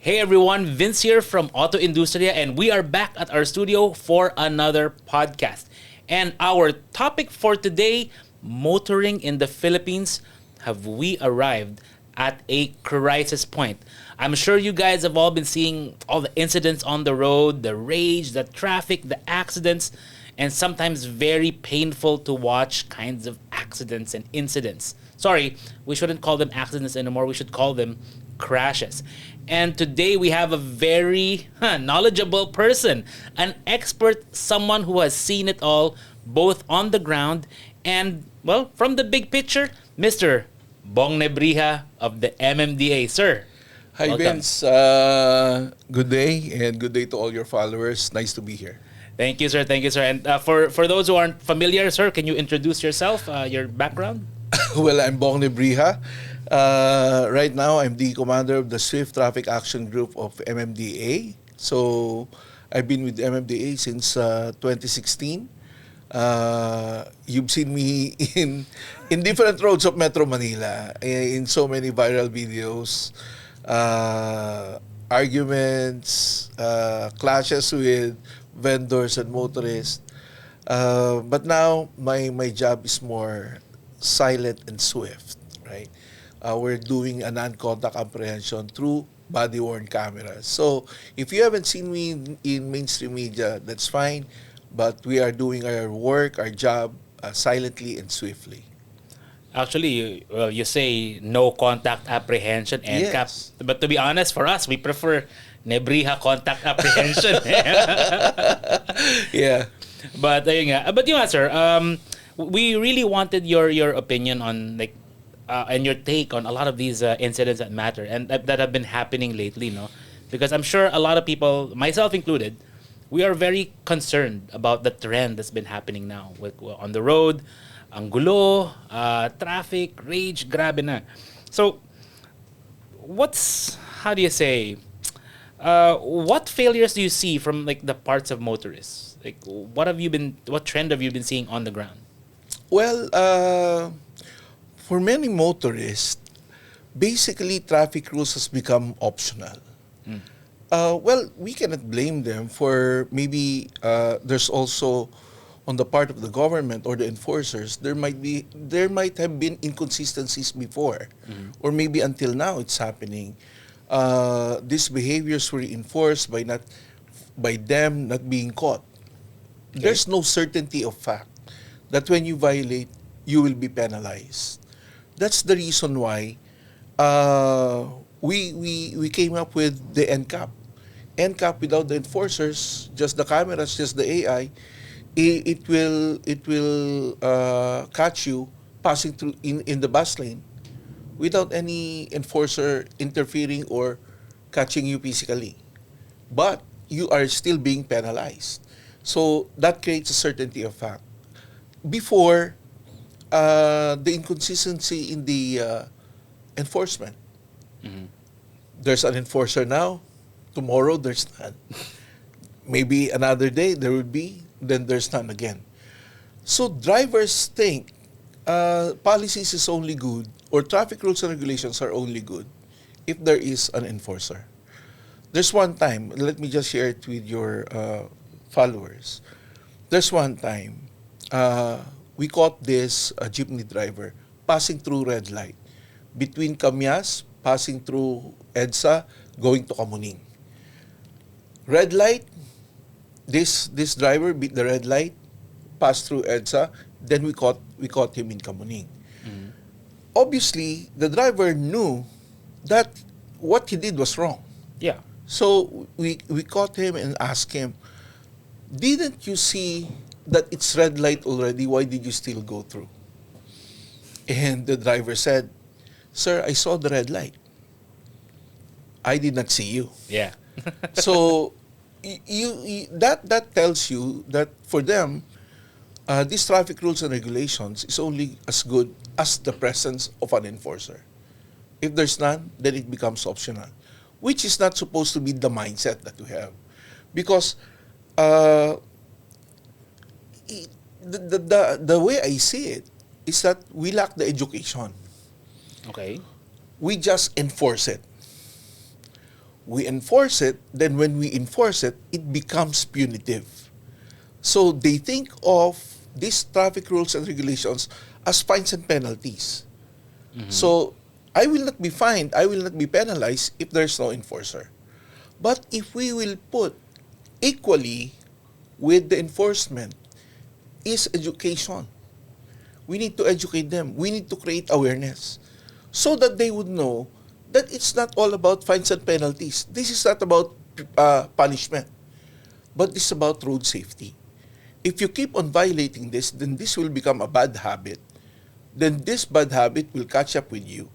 Hey everyone, Vince here from AutoIndustriya, and we are back at our studio for another podcast. And our topic for today, motoring in the Philippines. Have we arrived at a crisis point? I'm sure you guys have all been seeing all the incidents on the road, the rage, the traffic, the accidents, and sometimes very painful to watch kinds of accidents and incidents. Sorry, we shouldn't call them accidents anymore. We should call them crashes. And today we have a very knowledgeable person, an expert, someone who has seen it all, both on the ground and, well, from the big picture, Mr. Bong Nebrija of the MMDA. Sir, Hi, welcome. Vince. Good day, and good day to all your followers. Nice to be here. Thank you, sir. Thank you, sir. And for those who aren't familiar, sir, can you introduce yourself, your background? Well, I'm Bong Nebrija. Right now, I'm the commander of the Swift Traffic Action Group of MMDA. So, I've been with MMDA since 2016. You've seen me in different roads of Metro Manila, in so many viral videos, arguments, clashes with vendors and motorists. But now, my job is more silent and swift, right? We're doing a non-contact apprehension through body-worn cameras. So, if you haven't seen me in mainstream media, that's fine. But we are doing our work, our job, silently and swiftly. Actually, you say no contact apprehension NCAP. Yes. But to be honest, for us, we prefer Nebrija contact apprehension. Yeah. But ayun nga. But yun nga, sir, we really wanted your opinion on and your take on a lot of these incidents that matter and that have been happening lately, no? Because I'm sure a lot of people, myself included, we are very concerned about the trend that's been happening now on the road, ang gulo, traffic, rage, grabe na. So, how do you say, what failures do you see from the parts of motorists? What trend have you been seeing on the ground? Well, for many motorists, basically traffic rules has become optional. Well, we cannot blame them for maybe there's also on the part of the government or the enforcers there might have been inconsistencies before, or maybe until now it's happening. These behaviors were enforced by them not being caught. Okay. There's no certainty of fact that when you violate, you will be penalized. That's the reason why we came up with the NCAP. NCAP without the enforcers, just the cameras, just the AI, it will catch you passing through in the bus lane without any enforcer interfering or catching you physically. But you are still being penalized. So that creates a certainty of fact. Before, the inconsistency in the enforcement. There's an enforcer now, tomorrow there's none. Maybe another day there will be, then there's none again. So drivers think policies is only good, or traffic rules and regulations are only good if there is an enforcer. There's one time, let me just share it with your followers. There's one time, we caught this jeepney driver passing through red light between Camias, passing through EDSA, going to Kamuning. Red light, this driver beat the red light, passed through EDSA, then we caught him in Kamuning. Obviously, the driver knew that what he did was wrong. Yeah. So we caught him and asked him, didn't you see that it's red light already? Why did you still go through? And the driver said, "Sir, I saw the red light. I did not see you." Yeah. So that tells you that for them, these traffic rules and regulations is only as good as the presence of an enforcer. If there's none, then it becomes optional, which is not supposed to be the mindset that we have. Because the way I see it is that we lack the education. Okay. We just enforce it. We enforce it, then when we enforce it, it becomes punitive. So they think of these traffic rules and regulations as fines and penalties. So I will not be fined, I will not be penalized if there's no enforcer. But if we will put equally with the enforcement is education. We need to educate them. We need to create awareness so that they would know that it's not all about fines and penalties. This is not about punishment, but this is about road safety. If you keep on violating this, then this will become a bad habit. Then this bad habit will catch up with you.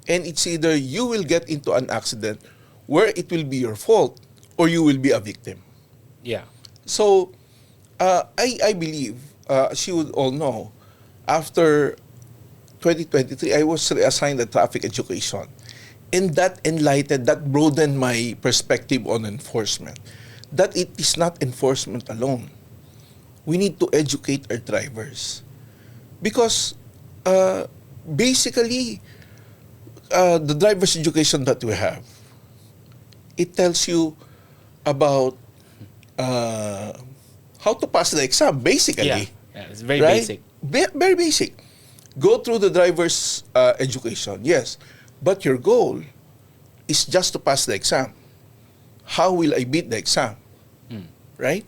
And it's either you will get into an accident where it will be your fault or you will be a victim. Yeah. So, I believe, as you would all know, after 2023, I was reassigned a traffic education. And that enlightened, that broadened my perspective on enforcement. That it is not enforcement alone. We need to educate our drivers. Because, basically, the driver's education that we have, it tells you about how to pass the exam, basically. Yeah, it's very right? basic. Very basic. Go through the driver's education, yes. But your goal is just to pass the exam. How will I beat the exam? Right?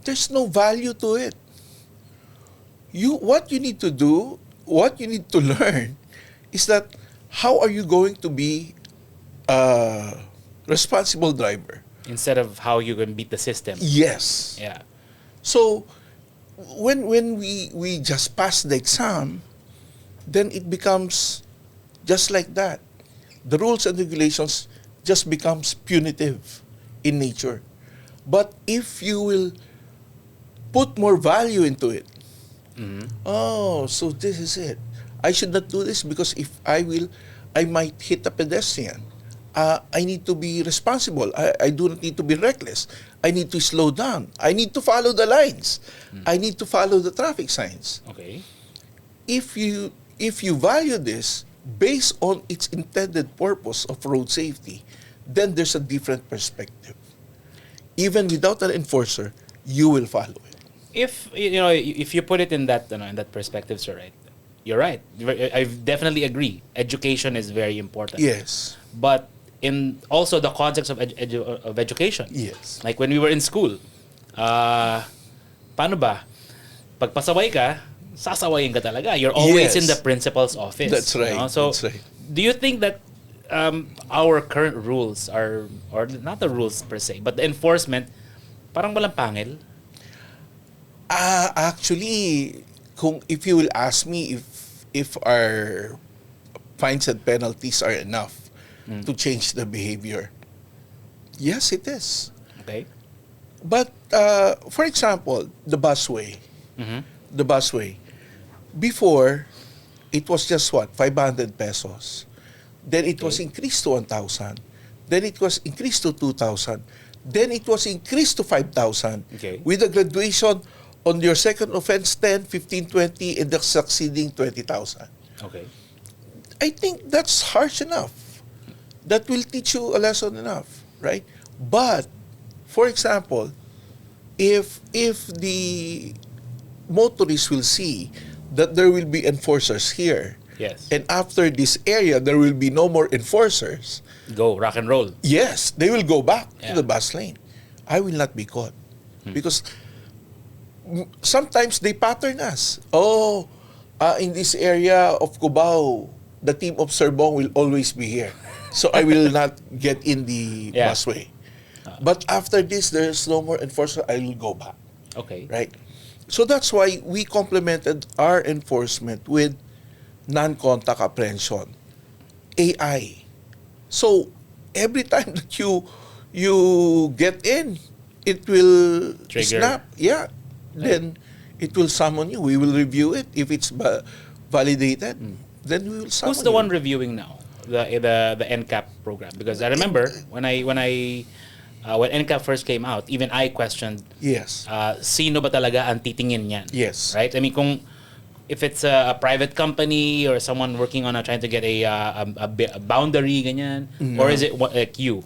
There's no value to it. What you need to do, what you need to learn is that how are you going to be a responsible driver? Instead of how you can beat the system. Yes. Yeah. So when we just pass the exam, then it becomes just like that. The rules and regulations just becomes punitive in nature. But if you will put more value into it, oh, so this is it. I should not do this because if I will, I might hit a pedestrian. I need to be responsible. I do not need to be reckless. I need to slow down. I need to follow the lines. I need to follow the traffic signs. Okay. If you value this based on its intended purpose of road safety, then there's a different perspective. Even without an enforcer, you will follow it. If if you put it in that in that perspective, sir, right? You're right. I definitely agree. Education is very important. Yes. But in also the context of education. Yes. Like when we were in school, paano ba? Pag pasaway ka, sasawayin ka talaga. You're always Yes. in the principal's office. That's right. So, That's right. do you think that our current rules are, or not the rules per se, but the enforcement, parang walang pangil? Actually, if you will ask me if our fines and penalties are enough to change the behavior, yes, it is. Okay. But for example, the busway. The busway. Before, it was just what? 500 pesos. Then it was increased to 1,000. Then it was increased to 2,000. Then it was increased to 5,000. Okay. With a graduation on your second offense, 10, 15, 20, and the succeeding 20,000. Okay. I think that's harsh enough. That will teach you a lesson enough, right? But, for example, if the motorists will see that there will be enforcers here, Yes. and after this area there will be no more enforcers, Go rock and roll. yes, they will go back Yeah. to the bus lane. I will not be caught. Because sometimes they pattern us. Oh, in this area of Cubao, the team of Sir Bong will always be here. So I will not get in the Yeah. busway. But after this, there's no more enforcer, I will go back. Okay. Right? So that's why we complemented our enforcement with non-contact apprehension, AI. So every time that you get in, it will Trigger. snap. Yeah. Then it will summon you. We will review it. If it's validated, then we will summon Who's the you. one reviewing now? The NCAP program? Because I remember when NCAP first came out, even I questioned Yes. sino ba talaga ang titingin niyan? Yes. Right? I mean, kung if it's a private company or someone working on trying to get a boundary, ganyan? Or is it like you?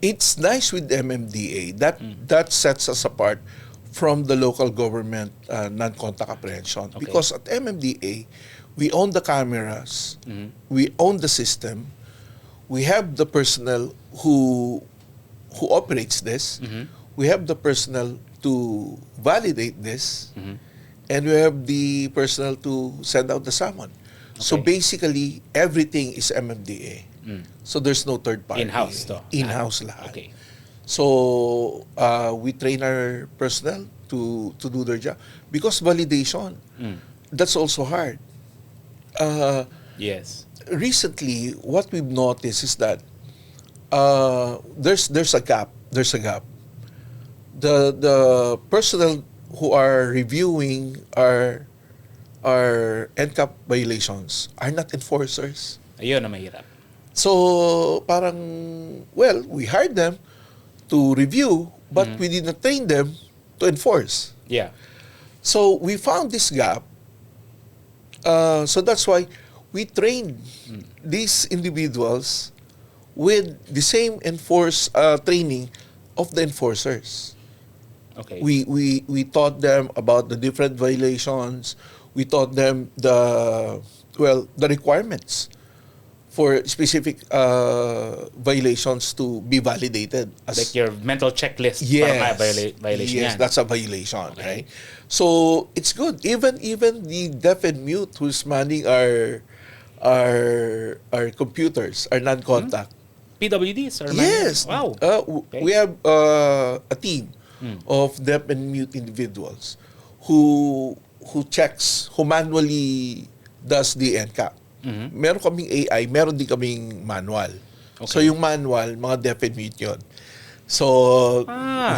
It's nice with MMDA. That sets us apart from the local government non-contact apprehension. Okay. Because at MMDA, we own the cameras, we own the system, we have the personnel who operates this, we have the personnel to validate this, and we have the personnel to send out the summon. So Okay. basically, everything is MMDA. So there's no third party. In-house to. In-house lahat. Okay. So we train our personnel to do their job. Because validation, that's also hard. Yes. Recently, what we've noticed is that there's a gap. There's a gap. The personnel who are reviewing our NCAP violations are not enforcers. Ayun na mahirap. So parang, well, we hired them to review, but we did not train them to enforce. Yeah. So we found this gap. So that's why we trained these individuals with the same training of the enforcers. Okay. We taught them about the different violations. We taught them the requirements for specific violations to be validated as like your mental checklist. yes, Para violation yes, yan. that's a violation, Okay. right? So it's good. Even the deaf and mute who's manning our computers, our non-contact. PWDs or Yes. Wow. Okay. We have a team of deaf and mute individuals who checks, who manually does the NCAP. Meron kaming AI, meron din kaming manual. Okay. So yung manual, mga deaf and mute yun. So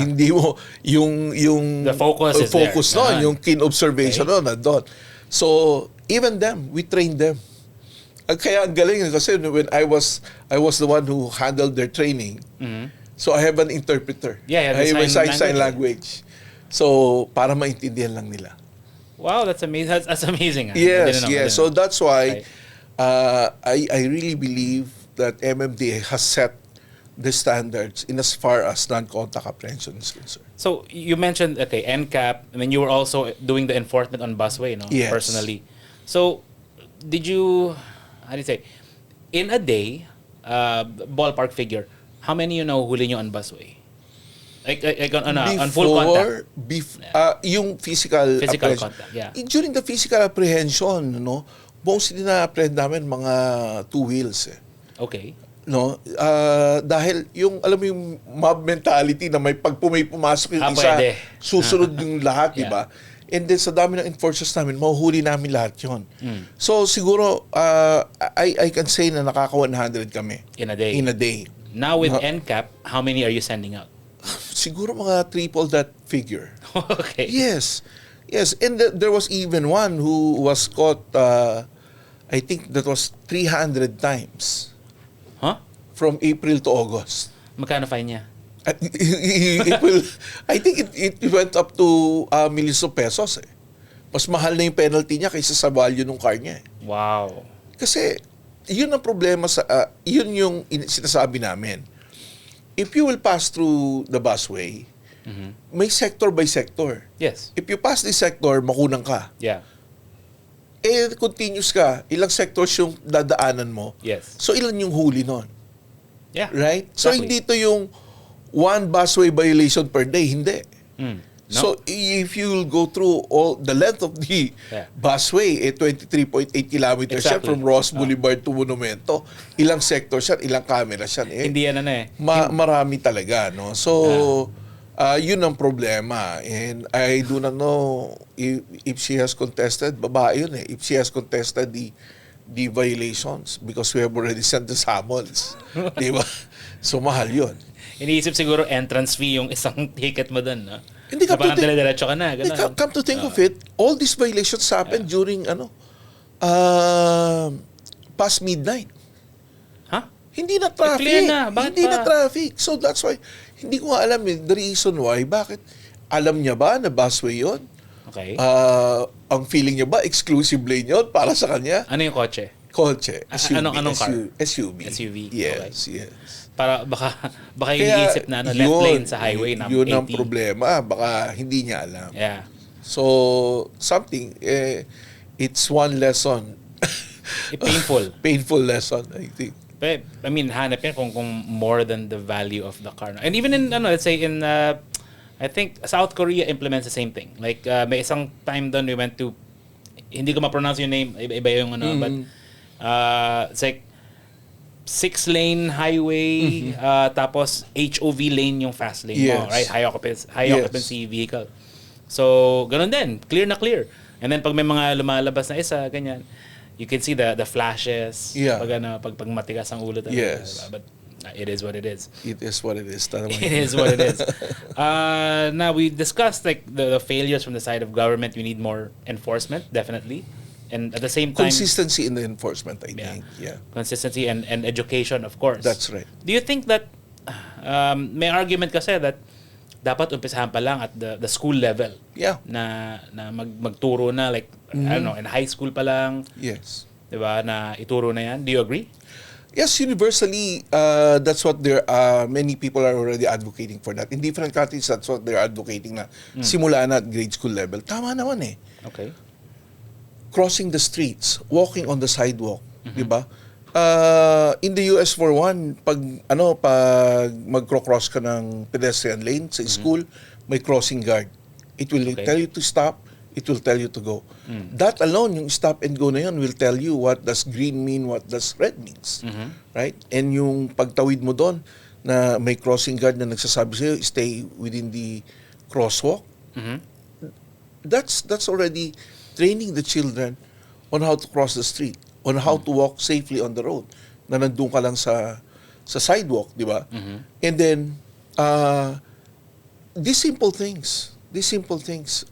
hindi mo yung The focus is there. no, yung keen observation Okay. no, nandun. So even them, we train them. Kaya ang galing kasi when I was the one who handled their training. So I have an interpreter. Yeah, I have a sign sign language. So para maintindihan lang nila. Wow, that's amazing. That's amazing. Yes, yes. So that's why Right. I really believe that MMDA has set the standards in as far as non-contact apprehension is concerned. So you mentioned NCAP. I mean, you were also doing the enforcement on busway, no? Yes. Personally. So did you? How do you say? In a day, ballpark figure, how many huli nyo on busway? Like on full contact. Yung physical apprehension. contact, yeah. During the physical apprehension, no, mostly na-apprehend namin mga two wheels. Okay. No, dahil yung alam mo yung mob mentality na may pumasok yung isa, Pwede. susunod yung lahat, Yeah. di ba? And then sa dami ng enforcers namin, mahuhuli namin lahat yun. So siguro, I can say na nakaka-100 kami. In a day. In a day. Now with NCAP, how many are you sending out? Siguro mga triple that figure. Okay. Yes. Yes. And there was even one who was caught, I think that was 300 times. Huh? From April to August. Magkano fine niya? I think it went up to millions of pesos. Mas mahal na yung penalty niya kaysa sa value ng car niya. Wow. Kasi yun ang problema yun yung sinasabi namin. If you will pass through the busway, may sector by sector. Yes. If you pass this sector, makunang ka. Yeah. Continuous ka, ilang sectors yung dadaanan mo. Yes. So ilan yung huli nun? Yeah. Right? So Exactly. hindi to yung one busway violation per day, hindi. No? So if you will go through all the length of the busway, 23.8 kilometers siya Exactly. from Ross Boulevard to Monumento, ilang sectors yan, ilang cameras yan. Hindi yan Marami talaga, no? So yun ang problema. And I do not know if she has contested, babae yun eh. If she has contested the violations because we have already sent the summons. Di ba? So mahal yun. Iniisip siguro entrance fee yung isang ticket mo dun, no? Hindi Na parang dire-diretso ka na. Come to think of it, all these violations happen during past midnight. Huh? Hindi na traffic. Clear na. Bakit Hindi pa? na traffic. So that's why, hindi ko nga alam the reason why. Bakit? Alam niya ba na busway yun? Okay. ang feeling niya ba, exclusive lane yun para sa kanya? Ano yung kotse? Kotse, SUV. Anong car? SUV. SUV. Yes, Okay. yes. Para baka Kaya iniisip na left lane sa highway na 80. yun ang problema. Baka hindi niya alam. Yeah. So, it's one lesson. Painful. Painful lesson, I think. But, I mean, hanap yan kung more than the value of the car. And even in, let's say in, I think South Korea implements the same thing. Like, may isang time doon we went to, hindi ko ma-pronounce yung name, iba yung but it's like 6-lane highway, tapos HOV lane yung fast lane mo, right? High occupancy vehicle. So, ganun din. Clear na clear. And then, pag may mga lumalabas na isa, ganyan, you can see the flashes. Yeah. Pag matigas ang ulo talaga. Yes. But it is what it is. It is what it is. It is what it is. Now, we discussed like the failures from the side of government. We need more enforcement, definitely. And at the same time... Consistency in the enforcement, I think. Yeah. Consistency and education, of course. That's right. Do you think that... may argument kasi that dapat umpisahan pa lang at the school level. Yeah. Na magturo na like, I don't know, in high school pa lang. Yes. Diba? Na ituro na yan. Do you agree? Yes, universally, that's what many people are already advocating for that. In different countries, that's what they're advocating na simula na at grade school level. Tama naman eh. Okay. Crossing the streets, walking on the sidewalk, di ba? In the US for one, pag magcro-cross ka ng pedestrian lane sa school, may crossing guard. It will tell you to stop, it will tell you to go. That alone, yung stop and go na yun, will tell you what does green mean, what does red means. Right? And yung pagtawid mo doon, na may crossing guard na nagsasabi sa'yo, stay within the crosswalk. That's already training the children on how to cross the street, on how to walk safely on the road, na nandun ka lang sa sidewalk, di ba? And then, these simple things,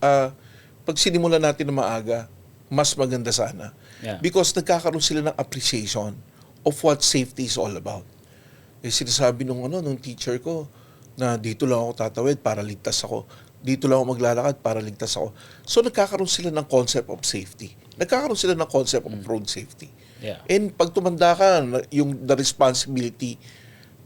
pag sinimulan natin na maaga, mas maganda sana. Yeah. Because nagkakaroon sila ng appreciation of what safety is all about. Eh, sinasabi nung teacher ko, na dito lang ako tatawid para ligtas ako. Dito lang ako maglalakad para ligtas ako. So nagkakaroon sila ng concept of safety. Nagkakaroon sila ng concept of road safety. Yeah. And pag tumanda ka, the responsibility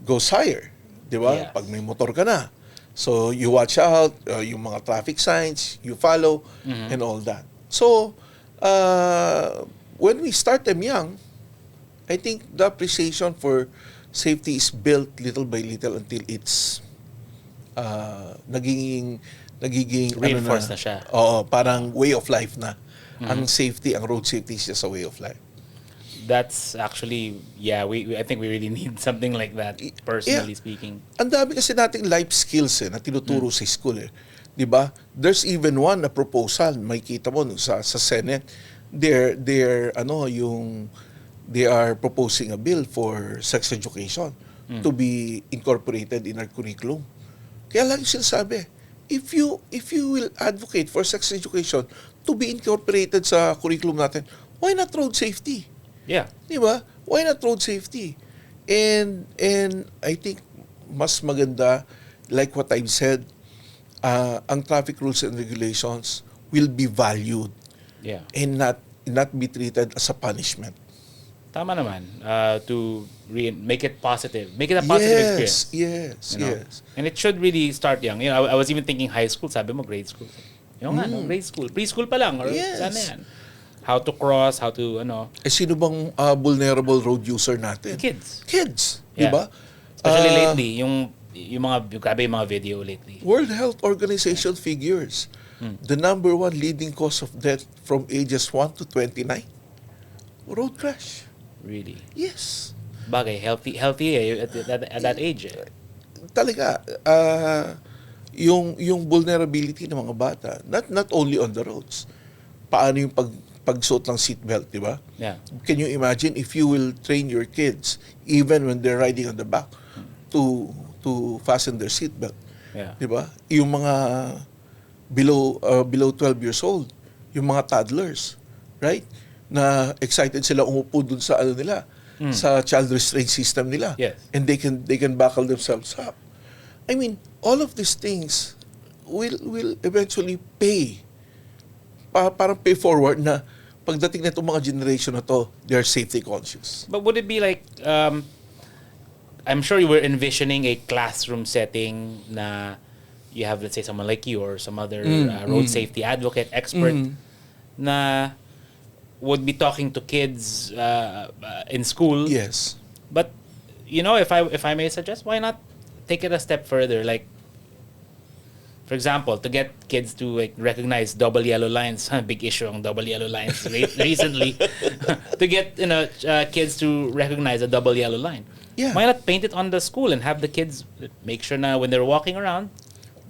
goes higher. Di ba? Yes. Pag may motor ka na. So you watch out, yung mga traffic signs, you follow, and all that. So, when we start them young, I think the appreciation for safety is built little by little until it's nagiging reinforced na siya. Oo, parang way of life na. Ang safety, ang road safety is just a way of life. That's actually, I think we really need something like that, personally speaking. Ang dami kasi nating life skills na tinuturo sa school eh. 'Di ba? There's even a proposal, makikita mo sa Senate. They are proposing a bill for sex education to be incorporated in our curriculum. Kaya lagi sinasabi, if you will advocate for sex education to be incorporated sa curriculum natin, why not road safety? Yeah. Di ba? Why not road safety? And I think mas maganda, like what I've said, ang traffic rules and regulations will be valued. Yeah. And not be treated as a punishment. Tama naman. To make it positive. Make it a positive experience. Yes. And it should really start young. You know, I was even thinking high school, sabi mo grade school. Grade school. Preschool pa lang. Or sana yan. How to cross, how to, sino bang vulnerable road user natin? Kids. Di ba? Especially lately, yung mga video lately. World Health Organization figures, the number one leading cause of death from ages 1 to 29, road crash. Really? Yes. Bagay, healthy at that age. Talaga, yung vulnerability ng mga bata, not only on the roads, paano yung pagsuot ng seatbelt, di ba? Yeah. Can you imagine if you will train your kids, even when they're riding on the back, to fasten their seatbelt? Yeah. Di ba? Yung mga below 12 years old, yung mga toddlers, right? Na excited sila umupo dun sa nila, sa child restraint system nila. Yes. And they can buckle themselves up. I mean, all of these things will eventually pay parang pay forward na pagdating na itong mga generation na to, they're safety conscious. But would it be like, I'm sure you were envisioning a classroom setting na you have, let's say, someone like you or some other road safety advocate, expert, na would be talking to kids in school. Yes. But, you know, if I may suggest, why not take it a step further? Like, for example, to get kids to like recognize double yellow lines, big issue on double yellow lines recently. To get kids to recognize a double yellow line, why not paint it on the school and have the kids make sure now when they're walking around,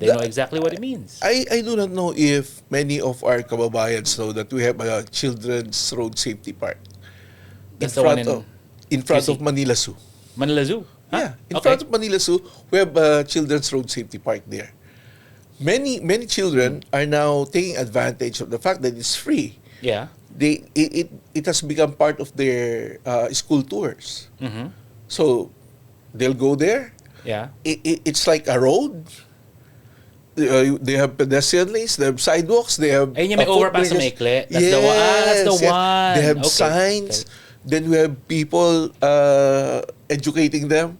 they know exactly what it means. I do not know if many of our kababayans know that we have a children's road safety park That's the one in front QC. of Manila Zoo. Manila Zoo. Huh? Yeah, in front of Manila Zoo, we have a children's road safety park there. Many children are now taking advantage of the fact that it's free. Yeah. It has become part of their school tours. Mm-hmm. So they'll go there. Yeah. It's like a road. They have pedestrian lanes, they have sidewalks, they have Ayun yung may overpass na maikli. That's the one. That's the one. They have signs. Okay. Then we have people educating them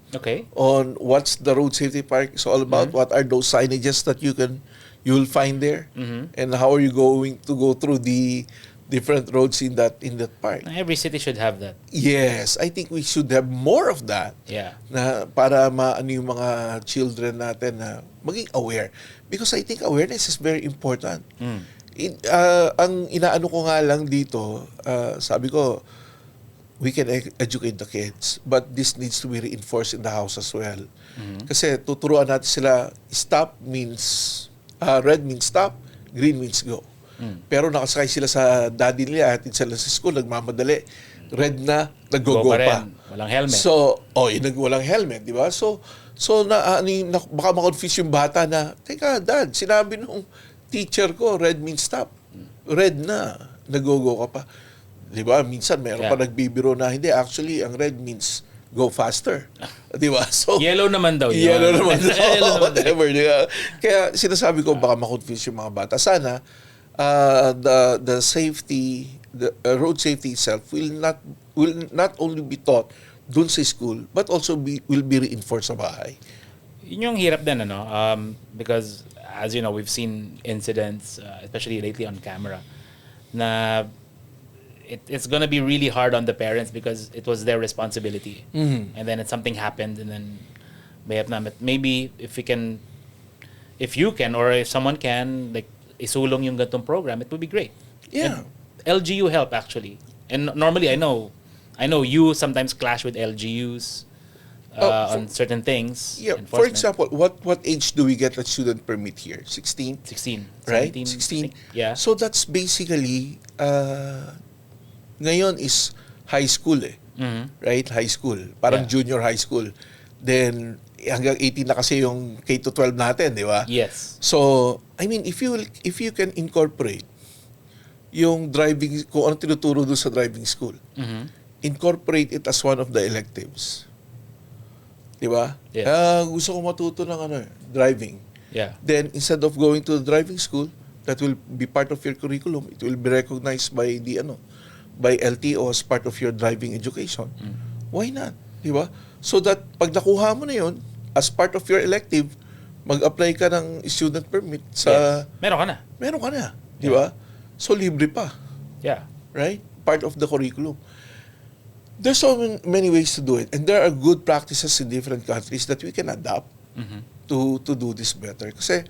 on what's the road safety park is all about. What are those signages that you'll find there, and how are you going to go through the different roads in that park. Every city should have that. Yes, I think we should have more of that. Yeah. Na para maano yung mga children natin na maging aware, because I think awareness is very important. Ang inaano ko nga lang dito, sabi ko, we can educate the kids, but this needs to be reinforced in the house as well. Kasi tuturuan natin sila, stop means, red means stop, green means go. Pero nakasakay sila sa daddy nila, hatid sila sa school, nagmamadali. Red na, nag-go pa. Walang helmet. So, walang helmet, di ba? So baka ma-confuse yung bata na, teka, dad, sinabi nung teacher ko, red means stop. Red na, nag-go ka pa. Di ba? Minsan meron pa nagbibiro na, hindi, actually, ang red means go faster. Di ba? So, yellow naman daw yun. Yellow naman daw. Whatever. Diba? Kaya sinasabi ko, baka ma-confuse yung mga bata. Sana, the safety, the road safety itself will not only be taught dun sa school, but also will be reinforced sa bahay. Yun yung hirap din, ano? Because, as you know, we've seen incidents, especially lately on camera, na it's gonna be really hard on the parents because it was their responsibility. And then something happened, and then maybe if you can, or if someone can, like, isulong yung ganitong program, it would be great. Yeah. And LGU help, actually. And normally, I know you sometimes clash with LGUs on certain things. Yeah. For example, what age do we get a student permit here? 16? 16. Right? 17, 16? Yeah. So that's basically, ngayon is high school right? High school. Parang junior high school. Then, hanggang 18 na kasi yung K-12 natin, di ba? Yes. So, I mean, if you can incorporate yung driving, kung ano tinuturo doon sa driving school, incorporate it as one of the electives. Di ba? Yes. Gusto ko matuto ng driving. Yeah. Then, instead of going to the driving school, that will be part of your curriculum. It will be recognized by by LTO as part of your driving education. Why not? Di ba? So that pag nakuha mo na yun, as part of your elective, mag-apply ka ng student permit sa... Meron ka na. Di ba? So libre pa. Yeah. Right? Part of the curriculum. There's so many ways to do it. And there are good practices in different countries that we can adapt to do this better. Kasi,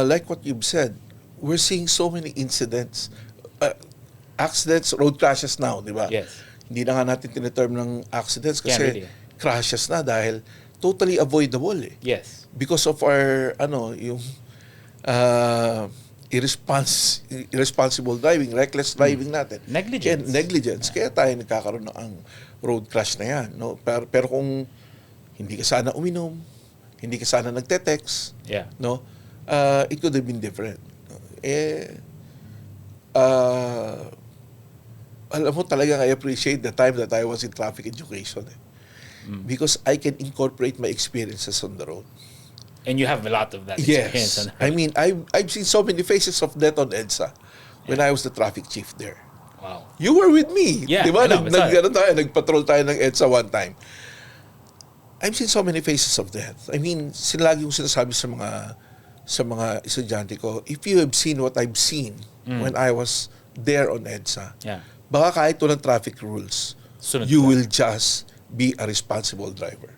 like what you've said, we're seeing so many incidents. Accidents, road crashes now, di ba? Yes. Hindi na nga natin tineterm ng accidents kasi crashes na dahil totally avoidable Yes. because of our yung irresponsible driving, reckless driving natin. Negligence. Kaya tayo nagkakaroon ng road crash na yan, no? Pero kung hindi ka sana uminom, hindi ka sana nagte-text, no? It could have been different. Alam mo talaga, I appreciate the time that I was in traffic education because I can incorporate my experiences on the road. And you have a lot of that experience. Yes. I mean, I've seen so many faces of death on EDSA when I was the traffic chief there. Wow. You were with me. Yeah, Di ba? I know, Nagpatrol tayo ng EDSA one time. I've seen so many faces of death. I mean, lagi kong sinasabi sa mga estudyante ko, if you have seen what I've seen when I was there on EDSA, baka kahit walang traffic rules, you will just be a responsible driver.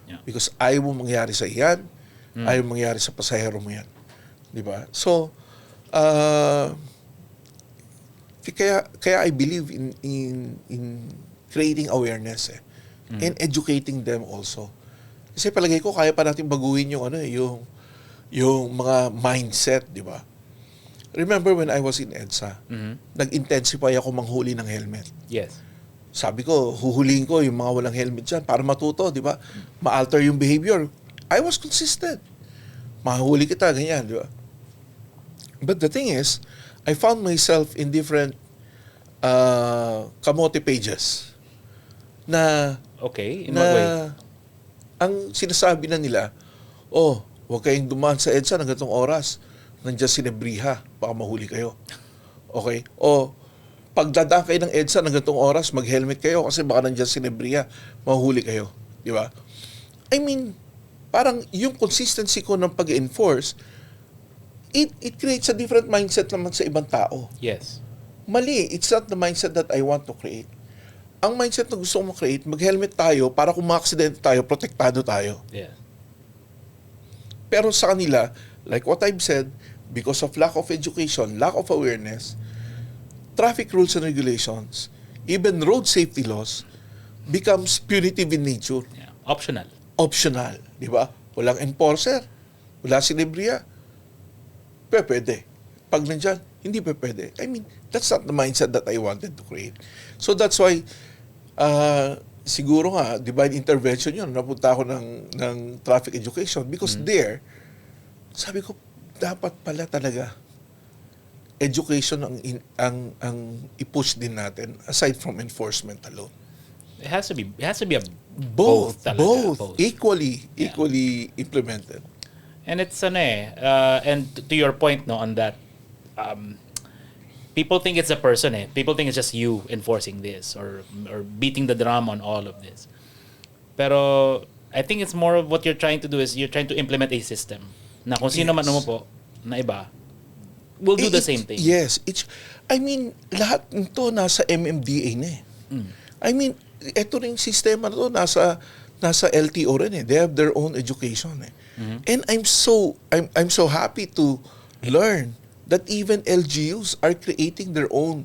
Yeah. Because ayaw mo mangyari sa iyan, ayaw mo mangyari sa pasahero mo yan. Di ba? So, kaya I believe in creating awareness and educating them also. Kasi palagay ko kaya pa natin baguhin yung mga mindset, di ba? Remember when I was in EDSA, nag-intensify ako manghuli ng helmet. Yes. Sabi ko, huhulihin ko yung mga walang helmet dyan para matuto, di ba? Ma-alter yung behavior. I was consistent. Mahuli kita, ganyan, di ba? But the thing is, I found myself in different kamote pages na okay, in what way? Ang sinasabi na nila, huwag kayong dumaan sa EDSA ng ganitong oras. Nandiyan si Nebrija, baka mahuli kayo. Okay? O, pagdadaan kayo ng EDSA ng ganitong oras, mag-helmet kayo kasi baka nandiyan si Nebrija, mahuli kayo. Di ba? I mean, parang yung consistency ko ng pag-enforce, it creates a different mindset naman sa ibang tao. Yes. Mali. It's not the mindset that I want to create. Ang mindset na gusto kong ma-create, mag-helmet tayo para kung ma-accident tayo, protektado tayo. Yeah. Pero sa kanila, like what I've said, because of lack of education, lack of awareness, traffic rules and regulations, even road safety laws, becomes punitive in nature. Yeah. Optional. Optional. Di ba? Walang enforcer. Wala si Nebrija. Pwede. Pag nandyan, hindi pwede. I mean, that's not the mindset that I wanted to create. So that's why, siguro nga, divine intervention yun. Napunta ako ng traffic education because there, sabi ko, dapat pala talaga education ang i-push din natin aside from enforcement alone. It has to be a both equally implemented. And it's and to your point on that, people think it's a person people think it's just you enforcing this or beating the drum on all of this. Pero I think it's more of what you're trying to do is you're trying to implement a system na kung sino man mo po na iba will do the same thing. Yes, I mean, lahat nito nasa MMDA na I mean, ito ring sistema na to nasa LTO rin They have their own education And I'm so happy to learn that even LGUs are creating their own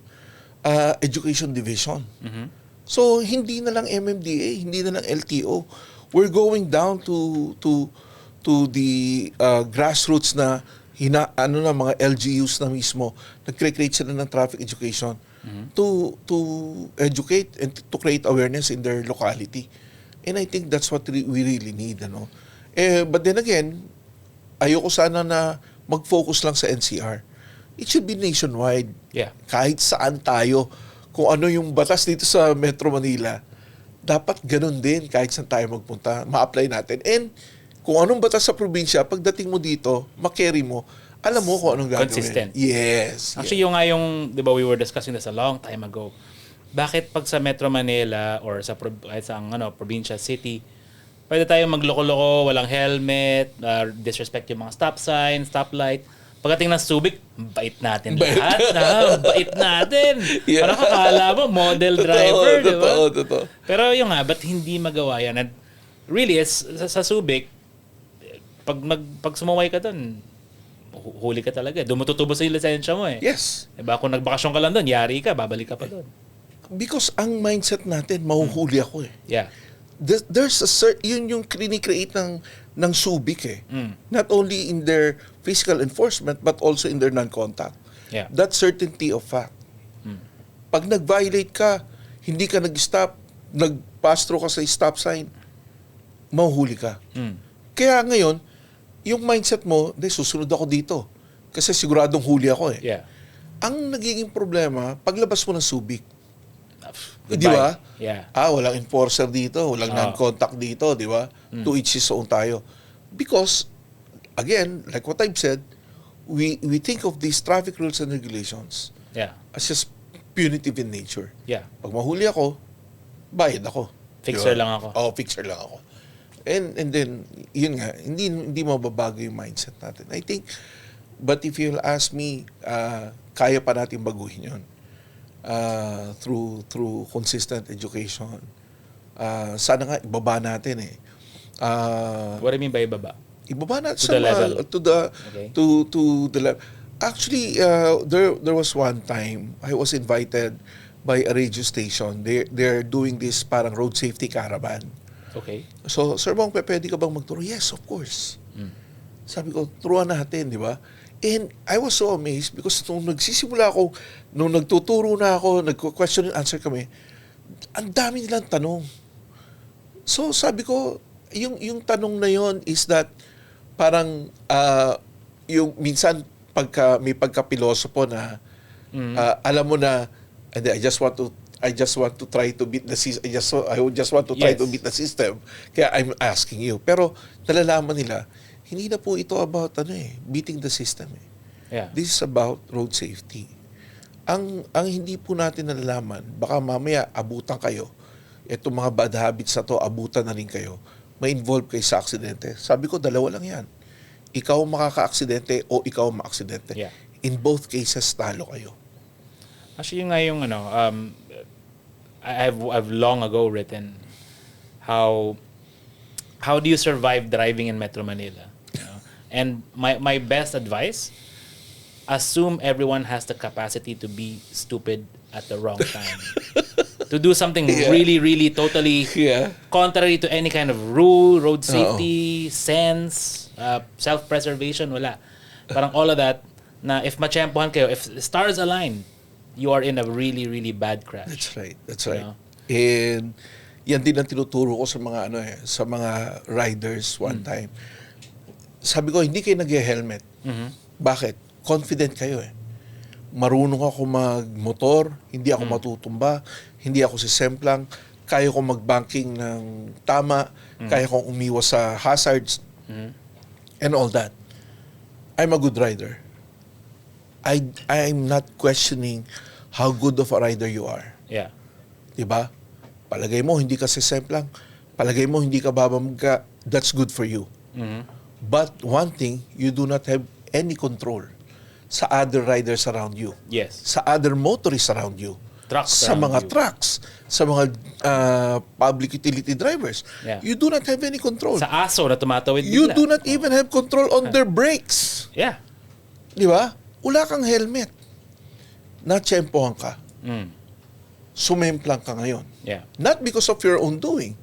education division. So hindi na lang MMDA, hindi na lang LTO. We're going down to the grassroots na mga LGUs na mismo nagcreate sila ng traffic education to educate and to create awareness in their locality. And I think that's what we really need, but then again, ayoko sana na mag-focus lang sa NCR. It should be nationwide. Yeah. Kahit saan tayo, kung ano yung batas dito sa Metro Manila, dapat ganun din kahit saan tayo magpunta, ma-apply natin. And kung anong batas sa probinsya, pagdating mo dito, ma-carry mo, alam mo kung anong gagawin. Consistent. Yes. Actually, yung di ba, we were discussing this a long time ago. Bakit pag sa Metro Manila or sa probinsya, city, pwede tayong magloko-loko, walang helmet, disrespect yung mga stop sign, stoplight. Pagdating ng Subic, bait natin lahat. Bait natin. Yeah. Parang kakala mo, model driver, di ba? Totoo. Pero yung ba't hindi magawa yan? And really, sa Subic, pag sumaway ka doon, huli ka talaga. Doon mo tutubos sa lisensya mo Yes. Diba, kung nagbakasyon ka lang doon, yari ka, babalik ka pa doon. Because ang mindset natin, mahuhuli ako Yeah. There's yun yung create ng Subic Not only in their physical enforcement but also in their non-contact. Yeah. That certainty of fact. Pag nag-violate ka, hindi ka nag-stop, nag-pass through ka sa stop sign, mahuhuli ka. Kaya ngayon, yung mindset mo, susunod ako dito. Kasi siguradong huli ako Yeah. Ang nagiging problema, paglabas mo ng Subic, Goodbye. di ba? Yeah. Walang enforcer dito, walang non-contact dito, di ba? To each his own tayo. Because, again, like what I've said, we think of these traffic rules and regulations Yeah. as just punitive in nature. Yeah. Pag mahuli ako, bayad ako. Fixer Diba? lang ako. Fixer lang ako. And then, yun nga, hindi mababago yung mindset natin. I think, but if you'll ask me, kaya pa natin baguhin yun. Through consistent education. Sana nga, ibaba natin eh. What do you mean by ibaba? Ibaba natin To the level. Okay. To the level. Actually, there was one time I was invited by a radio station. They're doing this parang road safety caravan. Okay. So, Sir Bong, pwede ka bang magturo? Yes, of course. Sabi ko, turuan natin, di ba? And I was so amazed because nung nagtuturo na ako, nagko-question and answer kami, ang dami nilang tanong. So, sabi ko, yung tanong na yon is that parang yung minsan may pagka-pilosopo na alam mo na I just want to try to beat the system. I just want to try to beat the system. Kaya I'm asking you. Pero nalalaman nila, hindi na po ito about beating the system. Yeah. This is about road safety. Ang hindi po natin nalalaman, baka mamaya abutan kayo. Itong mga bad habits na to, abutan na rin kayo. Ma-involve kayo sa aksidente. Sabi ko, dalawa lang yan. Ikaw makaka-aksidente o ikaw ma-aksidente. Yeah. In both cases, talo kayo. Actually, yung I've long ago written how do you survive driving in Metro Manila? You know? And my best advice, assume everyone has the capacity to be stupid at the wrong time. To do something really, really, totally contrary to any kind of rule, road safety, sense, self-preservation, wala. Parang all of that, na if machempohan kayo, if stars align, you are in a really, really bad crash. That's right. You know? And yan din ang tinuturo ko sa mga sa mga riders one time. Sabi ko, hindi kayo nag-helmet. Bakit? Confident kayo Marunong ako magmotor, hindi ako matutumba, hindi ako sisemplang, kaya ko mag-banking ng tama, kaya kong umiwas sa hazards, and all that. I'm a good rider. I'm not questioning how good of a rider you are. Yeah. Diba? Palagay mo, hindi ka sisemplang. Palagay mo, hindi ka babangga. That's good for you. But one thing, you do not have any control sa other riders around you. Yes. Sa other motorists around you. Trucks sa around mga you. trucks. Sa mga public utility drivers. Yeah. You do not have any control. Sa aso na tumatawid You bigla. do not even have control on their brakes. Yeah. Di ba? Wala kang helmet. Natsyempohan ka. Sumemplang ka ngayon. Yeah. Not because of your own doing,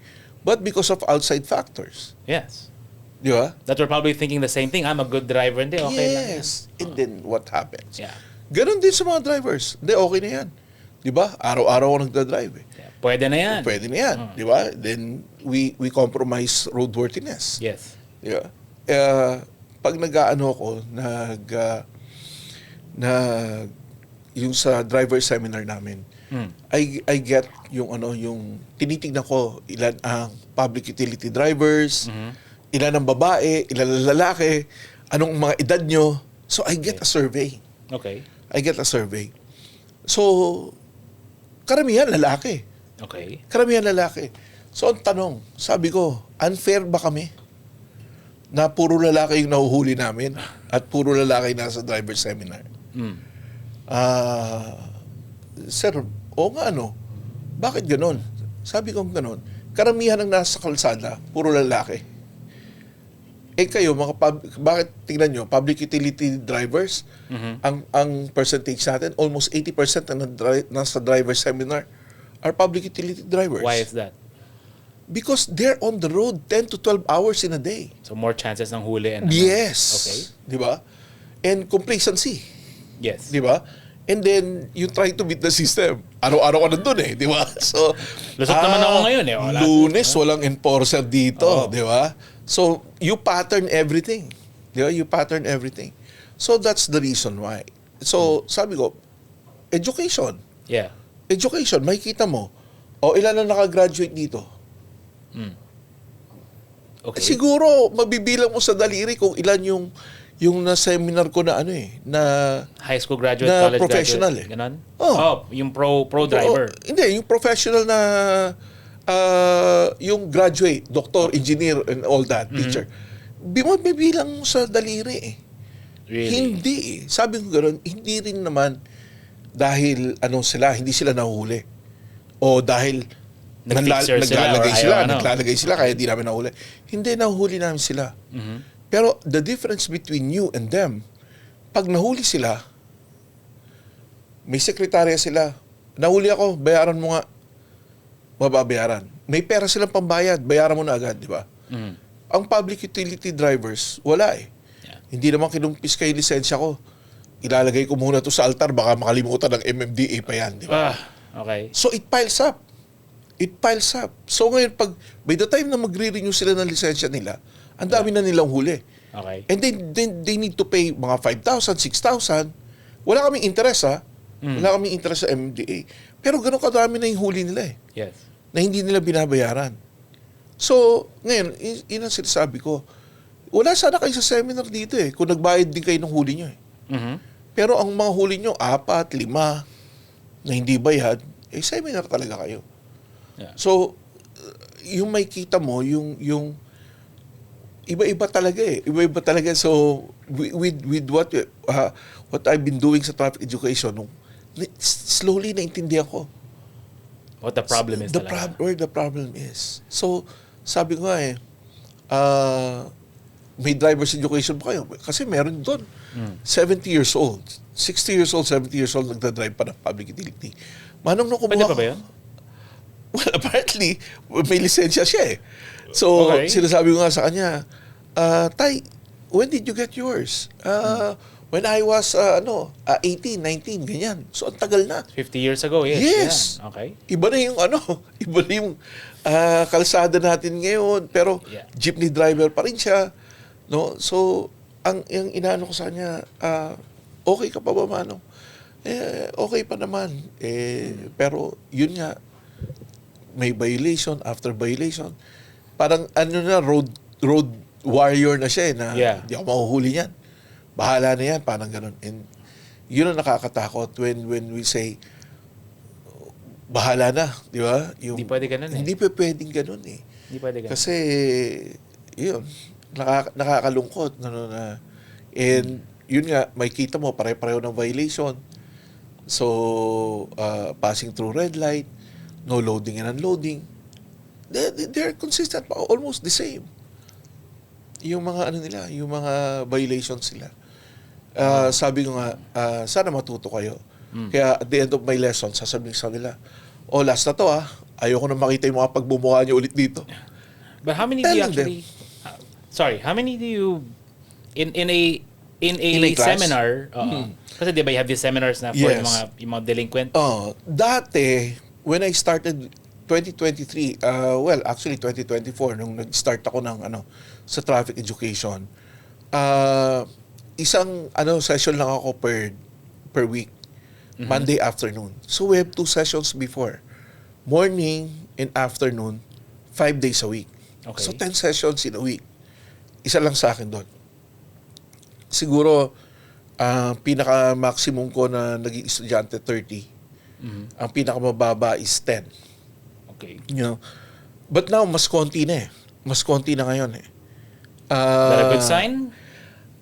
but because of outside factors. Yes. Di ba? That we're probably thinking the same thing. I'm a good driver. Hindi, okay lang yan. Yes. And then what happens? Yeah. Ganon din sa mga drivers. Hindi, okay na yan. Di ba? Araw-araw ako nagdadrive. Yeah. Pwede na yan. Pwede na yan. Di ba? Then we compromise roadworthiness. Yes. Di ba? Pag nag-aano ako, yung sa driver seminar namin, I get yung tinitingnan ko ilan ang public utility drivers, ilan ang babae, ilan ang lalaki, anong mga edad nyo. So I get a survey. Okay. I get a survey. So karamihan lalaki. Okay. Karamihan lalaki. So ang tanong, sabi ko, unfair ba kami? Na puro lalaki yung nahuhuli namin at puro lalaki nasa driver seminar. Sir, nga bakit ganon? Sabi ko ganon. Karamihan ng nasa kalsada, puro lalaki. Kayo, bakit tingnan nyo, public utility drivers, ang percentage natin, almost 80% na nasa driver seminar are public utility drivers. Why is that? Because they're on the road 10 to 12 hours in a day. So more chances ng huli and Yes. Okay. Di ba? And complacency. Yes. Di ba? And then, you try to beat the system. Araw-araw ka nandun di ba? So, Lusot naman ako ngayon Wala. Lunes, walang enforcer dito, di ba? So, you pattern everything. Di ba? You pattern everything. So, that's the reason why. So, sabi ko, education. Yeah. Education, makikita mo, ilan na nakagraduate dito? Okay. Siguro, mabibilang mo sa daliri kung ilan Yung na-seminar ko na na High school graduate, na college professional graduate. Ganon? Oh. Yung pro driver. Hindi, yung professional na yung graduate, doctor, engineer, and all that, teacher. Bibilang mo sa daliri eh. Really? Hindi eh. Sabi ko gano'n, hindi rin naman dahil hindi sila nahuli. O dahil naglalagay sila kaya di namin nahuli. Hindi, nahuli namin sila. Pero the difference between you and them, pag nahuli sila, may sekretarya sila. Nahuli ako, bayaran mo nga. Mababayaran. May pera silang pambayad, bayaran mo na agad, di ba? Ang public utility drivers, wala eh. Yeah. Hindi naman kinumpis kayo lisensya ko. Ilalagay ko muna to sa altar, baka makalimutan ng MMDA pa yan, di ba? Okay. So it piles up. It piles up. So ngayon, by the time na magre-renew sila ng lisensya nila, ang dami na nilang huli. Okay. And they need to pay mga 5,000, 6,000. Wala kaming interest Wala kaming interest sa MMDA. Pero gano'n kadami na yung huli nila eh. Yes. Na hindi nila binabayaran. So, ngayon, yun ang sinasabi ko. Wala sana kayo sa seminar dito eh. Kung nagbayad din kayo ng huli nyo eh. Pero ang mga huli nyo, 4, 5, na hindi bayad, seminar talaga kayo. Yeah. So, yung may kita mo, yung iba-iba talaga eh. Iba-iba talaga. So, with what I've been doing sa traffic education, slowly naintindihan ko. What the problem is talaga. Where the problem is. So, sabi ko may driver's education pa kayo. Kasi meron doon. 70 years old. 60 years old, 70 years old, nagdadrive pa ng public utility. Manong nung kumuha Pwede pa ba yun? Well, apparently, may lisensya siya eh. So, sinasabi ko nga sa kanya, Tay, when did you get yours? When I was 18, 19, ganyan. So, ang tagal na. 50 years ago, yes. Yes. Yeah. Okay. Iba na yung iba na yung kalsada natin ngayon. Pero, jeepney driver pa rin siya. No? So, ang inaano ko sa kanya, okay ka pa ba, Manong? Okay pa naman. Pero, yun nga, may violation after violation. Parang road warrior na siya na di ako mahuhuli niyan. Bahala na yan, parang ganun. And yun ang nakakatakot when we say bahala na, di ba? Hindi pwede ganun eh. Hindi pwedeng ganun eh. Hindi pwede ganun. Kasi yun, nakakalungkot and yun nga, may kita mo pare-pareho ng violation. So passing through red light, no loading and unloading, they're consistent, almost the same. Yung mga nila, yung mga violations sila. Sabi ko nga, sana matuto kayo. Kaya at the end of my lesson, sasabihin sa nila, last na to ayoko na makita yung mga pagbumuha niyo ulit dito. But how many do you actually, how many do you, in a seminar, kasi di ba you have these seminars na for yung mga delinquent? Dati, when I started 2023, actually 2024, nung nag-start ako ng sa traffic education, isang session lang ako per week, Monday afternoon. So we have 2 sessions before, morning and afternoon, 5 days a week. Okay. So 10 sessions in a week. Isa lang sa akin doon. Siguro pinaka-maximum ko na naging estudyante 30. Ang pinakamababa is 10. Okay. You know, but now mas konti na eh. Mas konti na ngayon eh. Is that a good sign?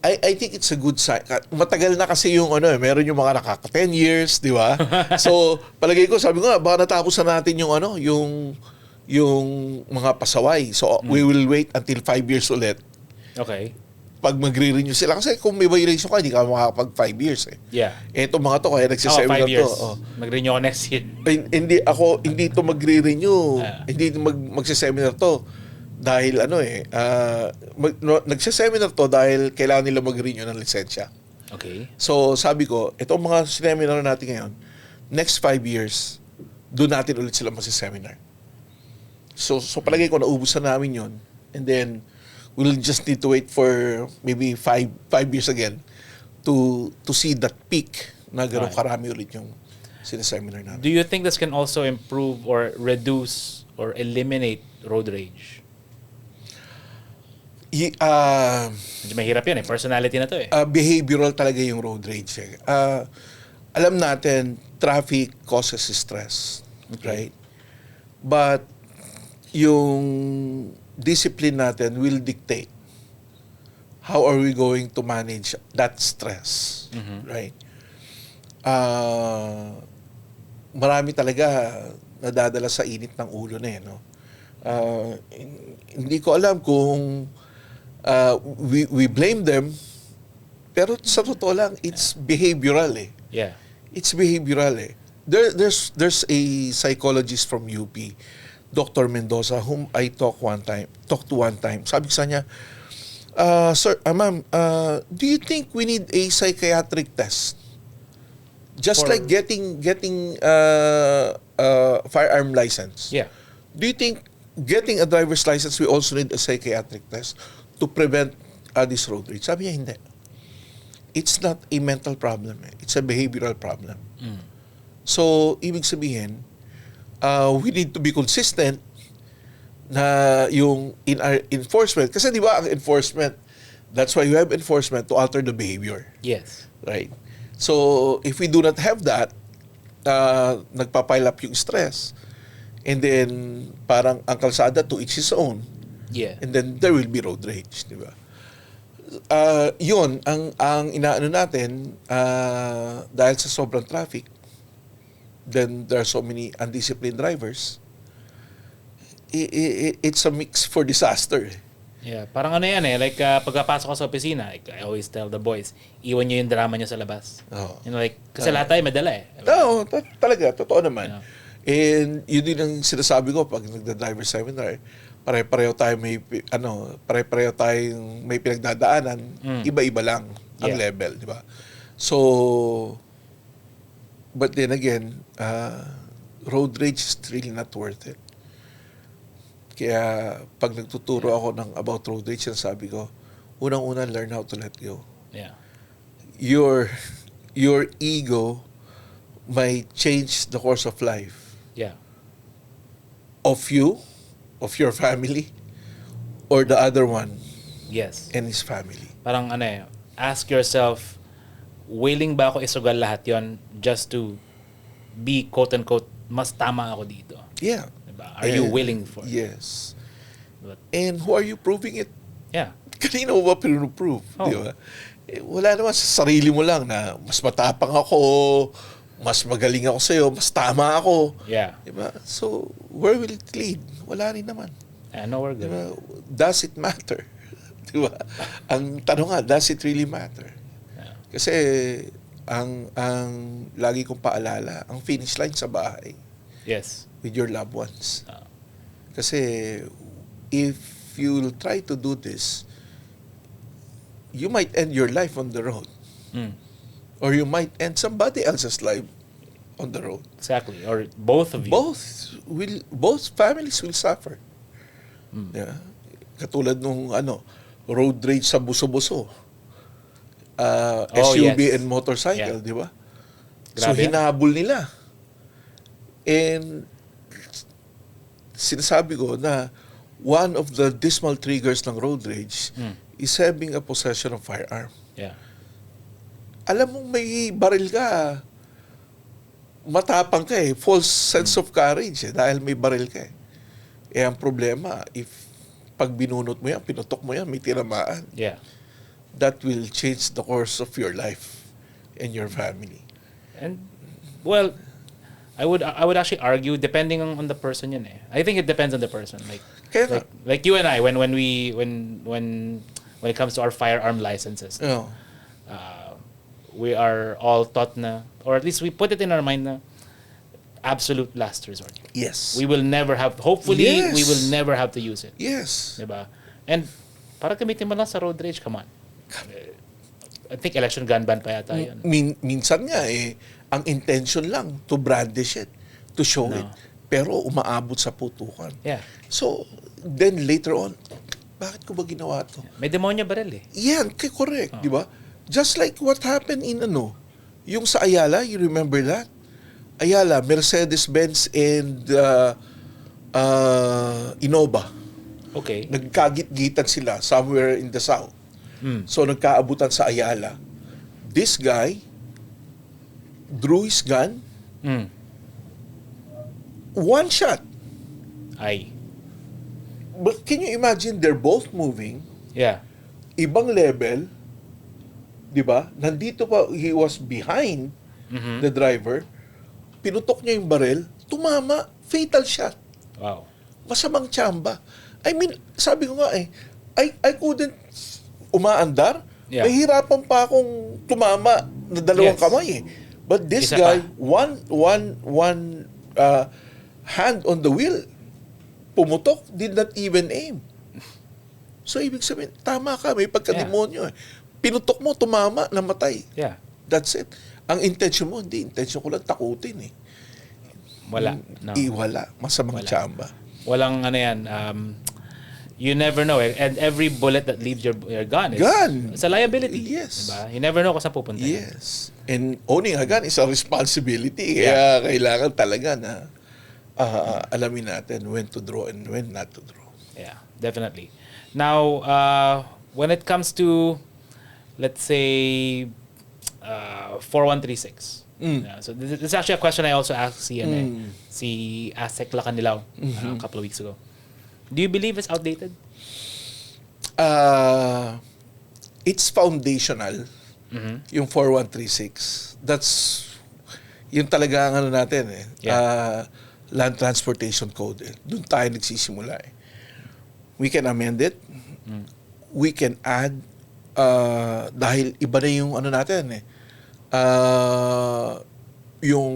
I think it's a good sign. Matagal na kasi yung meron yung mga nakaka 10 years, di ba? So, palagay ko, sabi ko nga, baka natapos na natin yung mga pasaway. So, we will wait until 5 years ulit. Okay. Pag magre-renew sila. Kasi kung may violation ka, hindi ka makakapag 5 years eh. Yeah. Itong mga to, kaya nagsiseminar 5 years. to. Mag-renew ako next year. Hindi to magre-renew. Hindi magsiseminar to. Dahil nagsiseminar to dahil kailangan nila mag-renew ng lisensya. Okay. So, sabi ko, itong mga seminar natin ngayon, next 5 years, doon natin ulit sila masiseminar. So palagay ko, naubos na namin yon. And then, we'll just need to wait for maybe 5 years again to see that peak na gano'ng karami ulit yung sineseminar namin. Do you think this can also improve or reduce or eliminate road rage? Medyo mahirap yan eh. Personality na to eh. Behavioral talaga yung road rage. Alam natin, traffic causes stress. Okay. Right? But yung discipline natin will dictate how are we going to manage that stress. Right? Marami talaga nadadala sa init ng ulo na no? Hindi ko alam kung we blame them, pero sa totoo lang, it's behavioral eh. Yeah. It's behavioral eh. There's a psychologist from UP, Dr. Mendoza, whom I talked to one time. Sabi ko sa niya, Sir, ma'am, do you think we need a psychiatric test? Just like getting firearm license. Yeah. Do you think getting a driver's license, we also need a psychiatric test to prevent this road rage? Sabi niya, hindi. It's not a mental problem. It's a behavioral problem. So, ibig sabihin, we need to be consistent na yung in our enforcement. Kasi di ba ang enforcement, that's why you have enforcement to alter the behavior. Yes. Right? So, if we do not have that, nagpapile up yung stress. And then, parang ang kalsada to each his own. Yeah. And then, there will be road rage. Di ba? Yun, ang inaano natin, dahil sa sobrang traffic, then there are so many undisciplined drivers, it's a mix for disaster. Yeah, parang ano yan eh, like pagkapasok ko sa opisina, like, I always tell the boys, iwan nyo yung drama nyo sa labas. Oh. You know, like, kasi lahat tayo madala eh. Oo, talaga, totoo naman. Yeah. And yun din ang sinasabi ko pag nagda-driver seminar, pare-pareho tayo may pinagdadaanan, iba-iba lang ang level, di ba? So, but then again, road rage is really not worth it. Kaya pag nagtuturo ako ng about road rage, sabi ko, unang-una, learn how to let go. Yeah. Your ego might change the course of life. Yeah. Of you, of your family, or the other one Yes. and his family. Parang ano eh, ask yourself, willing ba ako isugal lahat yon just to be quote-unquote, mas tama ako dito? Yeah. Diba? Are you willing for it? Yes. But, And who are you proving it? yeah. Kanino mo ba pinuprove? Oh. Di ba? Wala naman sa sarili mo lang na mas matapang ako, mas magaling ako sa'yo, mas tama ako. Yeah. Di ba? So, where will it lead? Wala rin naman. I know we're good. Diba? Does it matter? Di ba? Ang tanong nga, does it really matter? Yeah. Kasi, ang lagi kong paalala, ang finish line sa bahay Yes. with your loved ones. Kasi, if you'll try to do this, you might end your life on the road. Or you might end somebody else's life on the road. Exactly. Or both of you. Both families will suffer. Yeah. Katulad nung road rage sa buso-buso. SUV yes. and motorcycle, Yeah. di ba? So Grabe yan. hinahabol nila. And sinasabi ko na one of the dismal triggers ng road rage is having a possession of firearm. Yeah. Alam mong may baril ka, matapang ka eh, false sense of courage dahil may baril ka eh. Ang problema, if pag binunot mo yan, pinutok mo yan, may tinamaan, Yeah. that will change the course of your life and your family. And well, I would actually argue depending on the person yun eh. I think it depends on the person. Like you and I when it comes to our firearm licenses. Oh. We are all taught na, or at least we put it in our mind na absolute last resort. Yes. We will never have, hopefully, Yes. we will never have to use it. Yes. Diba? And para gamitin mo lang sa road rage, come on. I think election gun ban pa yata yun. Minsan nga ang intention lang to brandish it, to show it. Pero umaabot sa putukan. Yeah. So, then later on, bakit ko ba ginawa to? May demonyo baril eh. Yan, correct, di ba? Just like what happened in yung sa Ayala, you remember that? Ayala, Mercedes-Benz and Innova. Okay. Nagkagit-gitan sila somewhere in the south. So nagkaabutan sa Ayala. This guy drew his gun, one shot. Ay. But can you imagine, they're both moving, Yeah. ibang level, di ba? Nandito pa, he was behind the driver, pinutok niya yung baril, tumama, fatal shot. Wow. Masamang tsamba. I mean, sabi ko nga I couldn't umaandar. Yeah. Mahirapan pa akong tumama na dalawang Yes. kamay eh. But this Isa guy, pa. one hand on the wheel, pumutok, did not even aim. So, ibig sabihin, tama ka, may pagkademonyo eh. Pinutok mo, tumama, namatay. Yeah. That's it. Ang intention mo, hindi. Intention ko lang takutin eh. Wala. No. Iwala. Masamang Wala. tsamba. Walang ano yan. You never know. And every bullet that leaves your gun is it's a liability. Yes. Diba? You never know kung saan pupunta. Yes. And owning a gun is a responsibility. Kaya kailangan talaga na alamin natin when to draw and when not to draw. Yeah, definitely. Now, when it comes to, let's say, 4136. Yeah, so this is actually a question I also asked si Asek Lacanilao a couple of weeks ago. Do you believe it's outdated? It's foundational. Yung 4136. That's yun talaga ang ano natin eh. Land Transportation Code. Doon tayo nagsisimula eh. We can amend it. We can add dahil iba na yung ano natin eh. Yung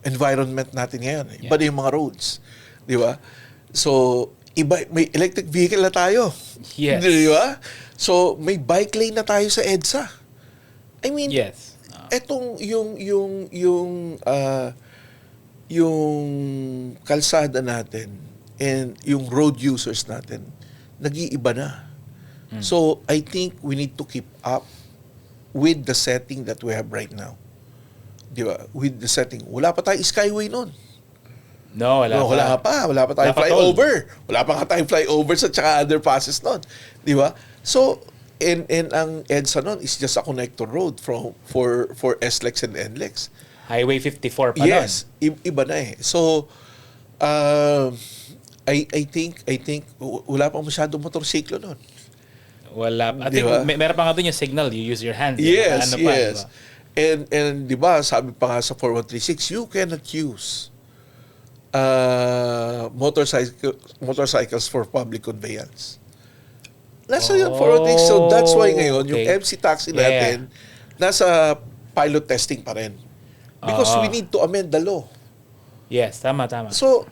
environment natin ngayon. Iba na yung mga roads. Di ba? So, iba, may electric vehicle na tayo. Yes. Di ba? So, may bike lane na tayo sa EDSA. I mean, Yes. etong yung kalsada natin and yung road users natin, nag-iiba na. So, I think we need to keep up with the setting that we have right now. Di ba? With the setting. Wala pa tayong skyway nun. No, wala pa. Wala pa tayong flyover. Wala pa nga tayong flyover sa tsaka underpasses nun. Di ba? So, and ang EDSA nun is just a connector road for SLEX and NLEX. Highway 54 pa Yes, iba na eh. So, I think wala pang masyadong motorsiklo nun. Wala. I think meron pa nga doon yung signal. You use your hands. Yes, Ano pa, yes. diba? And di ba, sabi pa nga sa 4136, you cannot use motorcycles for public conveyance. Nasa yung 406, so that's why ngayon, yung MC taxi natin, nasa pilot testing pa rin. Because we need to amend the law. Yes, tama. So,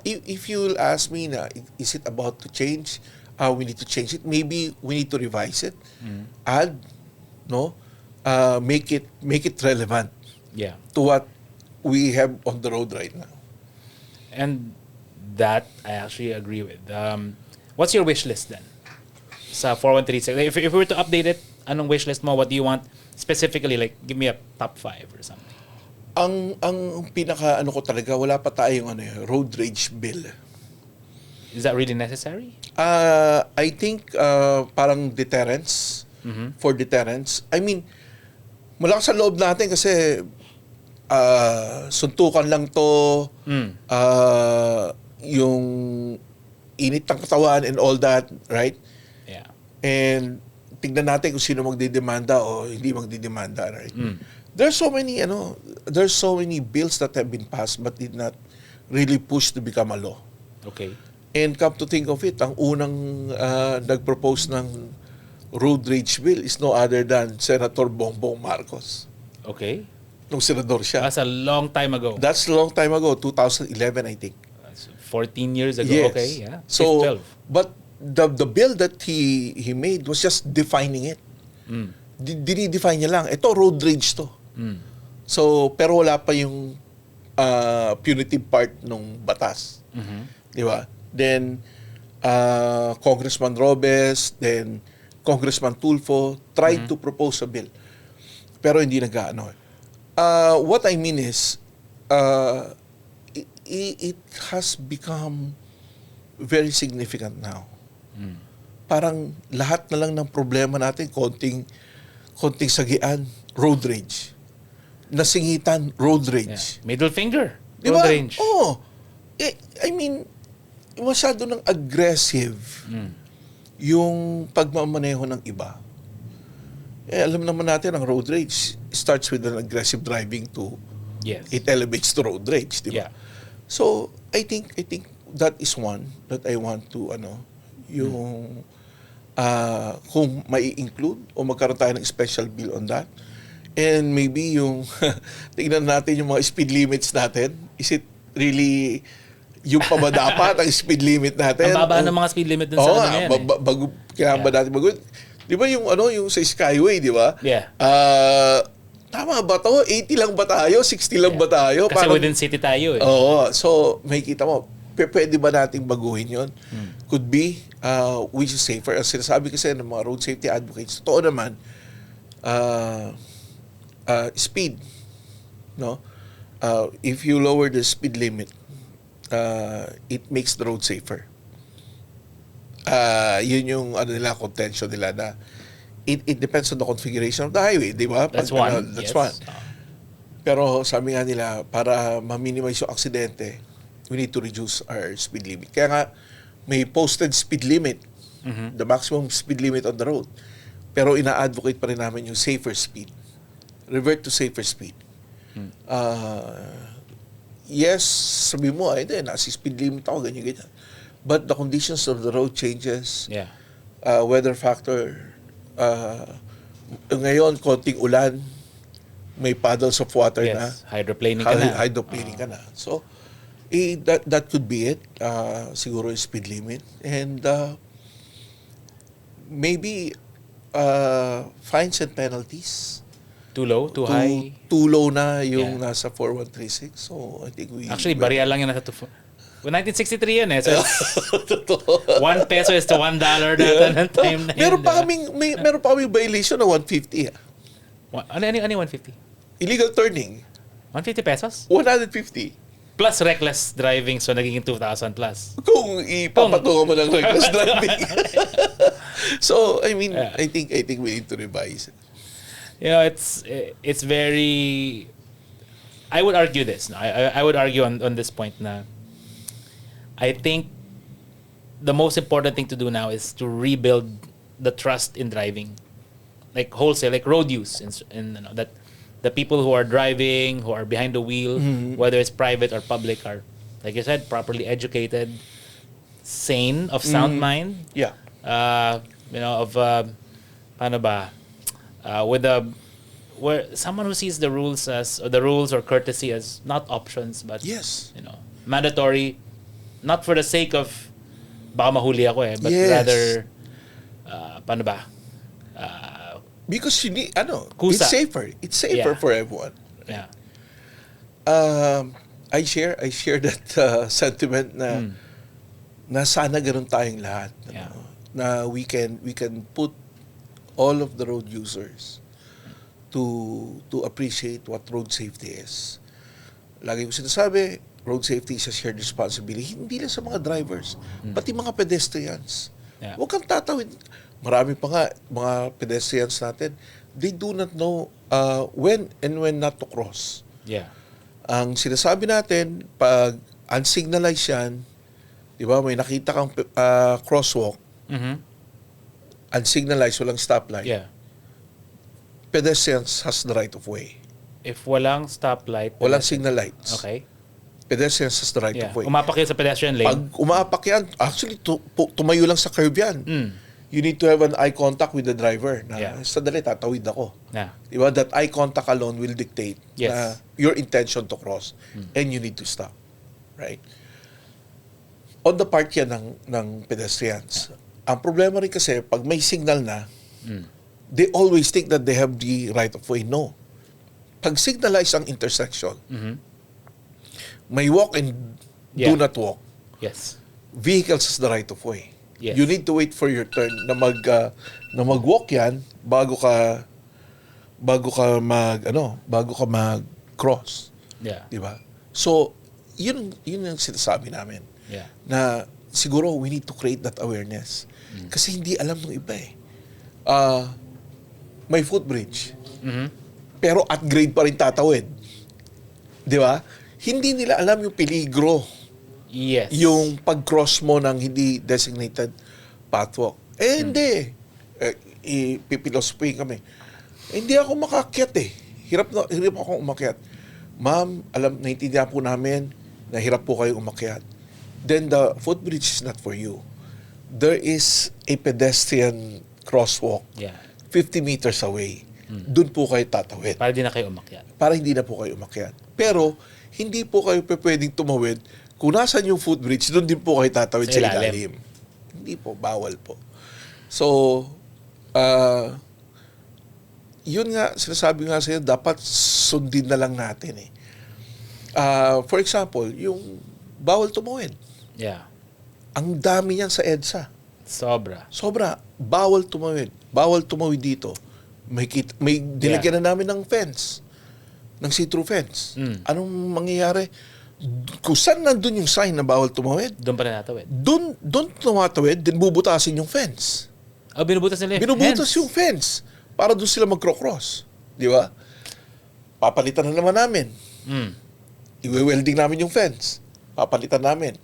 if you'll ask me na, is it about to change? We need to change it. Maybe we need to revise it. Add, no? Make it relevant to what we have on the road right now. And that, I actually agree with. What's your wish list then? Sa 4136. If we were to update it, anong wish list mo? What do you want specifically? Like, give me a top 5 or something. Ang pinaka ano ko talaga, wala pa tayong road rage bill. Is that really necessary? I think parang deterrence. For deterrence. I mean, malakas sa loob natin kasi suntukan lang to, yung init ng katawan and all that, right? Yeah. And tignan natin kung sino magdidemanda o hindi magdidemanda, right? There's so many bills that have been passed but did not really push to become a law. Okay. And come to think of it, ang unang nag-propose ng road rage bill is no other than Senator Bongbong Marcos. Okay. Nung senador siya. That's a long time ago. That's a long time ago, 2011 I think. That's 14 years ago. Yes. Okay, yeah. So, 12. but the bill that he made was just defining it. Dinidefine niya lang. Ito, road rage to. So, pero wala pa yung punitive part ng batas. Di ba? Then, Congressman Robes, then Congressman Tulfo tried to propose a bill. Pero hindi nag-ano. What I mean is, it has become very significant now. Parang lahat na lang ng problema natin, konting sagian, road rage. Nasingitan, road rage. Middle finger, Diba? road rage. Oo. I mean, masyado ng aggressive yung pagmamaneho ng iba. Alam naman natin, ang road rage starts with an aggressive driving to it elevates to road rage, di ba? Yeah. So, I think that is one that I want to, yung, kung mai-include o magkaroon tayo ng special bill on that. And maybe yung, tingnan natin yung mga speed limits natin. Is it really, yung pa ba dapat ang speed limit natin? Ang baba ng mga speed limit dun sa ano yan. Kaya ba natin bago? Di ba yung yung sa Skyway, di ba? Yeah. Tama ba to? 80 lang ba tayo? 60 lang ba tayo? Kasi parang, within city tayo eh. Oo. So, makikita mo, pwede ba nating baguhin yun? Could be, which is safer. Ang sinasabi kasi ng mga road safety advocates, totoo naman, speed. No? If you lower the speed limit, it makes the road safer. Yun yung nila, contention nila na it depends on the configuration of the highway, di ba? That's one. That's one. Pero sabi nga nila, para ma-minimize yung aksidente, we need to reduce our speed limit. Kaya nga, may posted speed limit, the maximum speed limit on the road. Pero ina-advocate pa rin namin yung safer speed. Revert to safer speed. Yes, sabi mo, nasa speed limit ako, ganyan. But the conditions of the road changes. Yeah. Weather factor. Ngayon, konting ulan, may puddles of water na. Hydroplaning ka na. Hydroplaning ka na. So, that could be it. Siguro yung speed limit. And maybe fines and penalties. Too low, too high. Too low na yung nasa 4136. So, I think we... Actually, bariya lang yun nasa 1963 yan eh. So, 1 peso is to $1 data ng time na yun. Meron pa kaming violation na 150. Ano 150? Illegal turning. 150 pesos? 150. Plus reckless driving, so nagiging 2,000 plus. Kung ipapatungan mo ng reckless driving. So, I mean, I think we need to revise it. It's very... I would argue this. I would argue on this point na I think the most important thing to do now is to rebuild the trust in driving, like wholesale, like road use, that the people who are driving, who are behind the wheel, whether it's private or public, are, like you said, properly educated, sane, of sound mind. Yeah. Where someone who sees the rules or courtesy as not options, but mandatory. Not for the sake of baka mahuli ako but rather because you need it's safer. It's safer for everyone. Yeah. I share that sentiment na sana ganun tayong lahat. Na we can put all of the road users to appreciate what road safety is. Lagi ko sinasabi, road safety is a shared responsibility. Hindi lang sa mga drivers, pati mga pedestrians. Huwag kang tatawid. Marami pa nga, mga pedestrians natin, they do not know when and when not to cross. Yeah. Ang sinasabi natin, pag unsignalized yan, di ba, may nakita kang crosswalk, unsignalized, walang stoplight. Yeah. Pedestrians has the right of way. If walang stoplight, walang signal lights. Okay. Pedestrians has the right of way. Umapak yan sa pedestrian lane. Pag umapak yan, actually, tumayo lang sa curve yan. You need to have an eye contact with the driver. Na, sandali, tatawid ako. Diba? That eye contact alone will dictate na your intention to cross. And you need to stop. Right? On the part yan ng pedestrians. Ang problema rin kasi, pag may signal na, they always think that they have the right of way. No. Pag signalize ang intersection, may walk and do not walk. Yes. Vehicles has the right of way. Yes. You need to wait for your turn na mag-walk yan bago ka mag-cross. Yeah. Di ba? So, yun yung sinasabi namin. Yeah. Na siguro we need to create that awareness. Kasi hindi alam ng iba eh. May footbridge. Pero at grade pa rin tatawid. Di ba? Hindi nila alam yung peligro. Yes. Yung pag-cross mo ng hindi designated pathwalk. Hindi. Ipipilosophin kami. Hindi ako makakyat eh. Hirap akong umakyat. Ma'am, naintindihan po namin na hirap po kayo umakyat. Then the footbridge is not for you. There is a pedestrian crosswalk 50 meters away. Doon po kayo tatawid. Para hindi na kayo umakyat. Para hindi na po kayo umakyat. Pero, hindi po kayo pwedeng tumawid. Kung nasan yung footbridge, doon din po kayo tatawid sa ilalim. Hindi po, bawal po. So, yun nga, sinasabi nga sa'yo, dapat sundin na lang natin eh. For example, yung bawal tumawid. Yeah. Ang dami niyan sa EDSA. Sobra. Bawal tumawid. Bawal tumawid dito. May dinagyan na namin ng fence. Ng see-through fence. Anong mangyayari? Kung saan nandun yung sign na bawal tumawid? Doon pa rin natawid. Doon tumatawid, din bubutasin yung fence. Binubutas nila yung Binubutas yung fence. Para doon sila magcro-cross. Di ba? Papalitan na naman namin. Iwe-welding namin yung fence. Papalitan namin.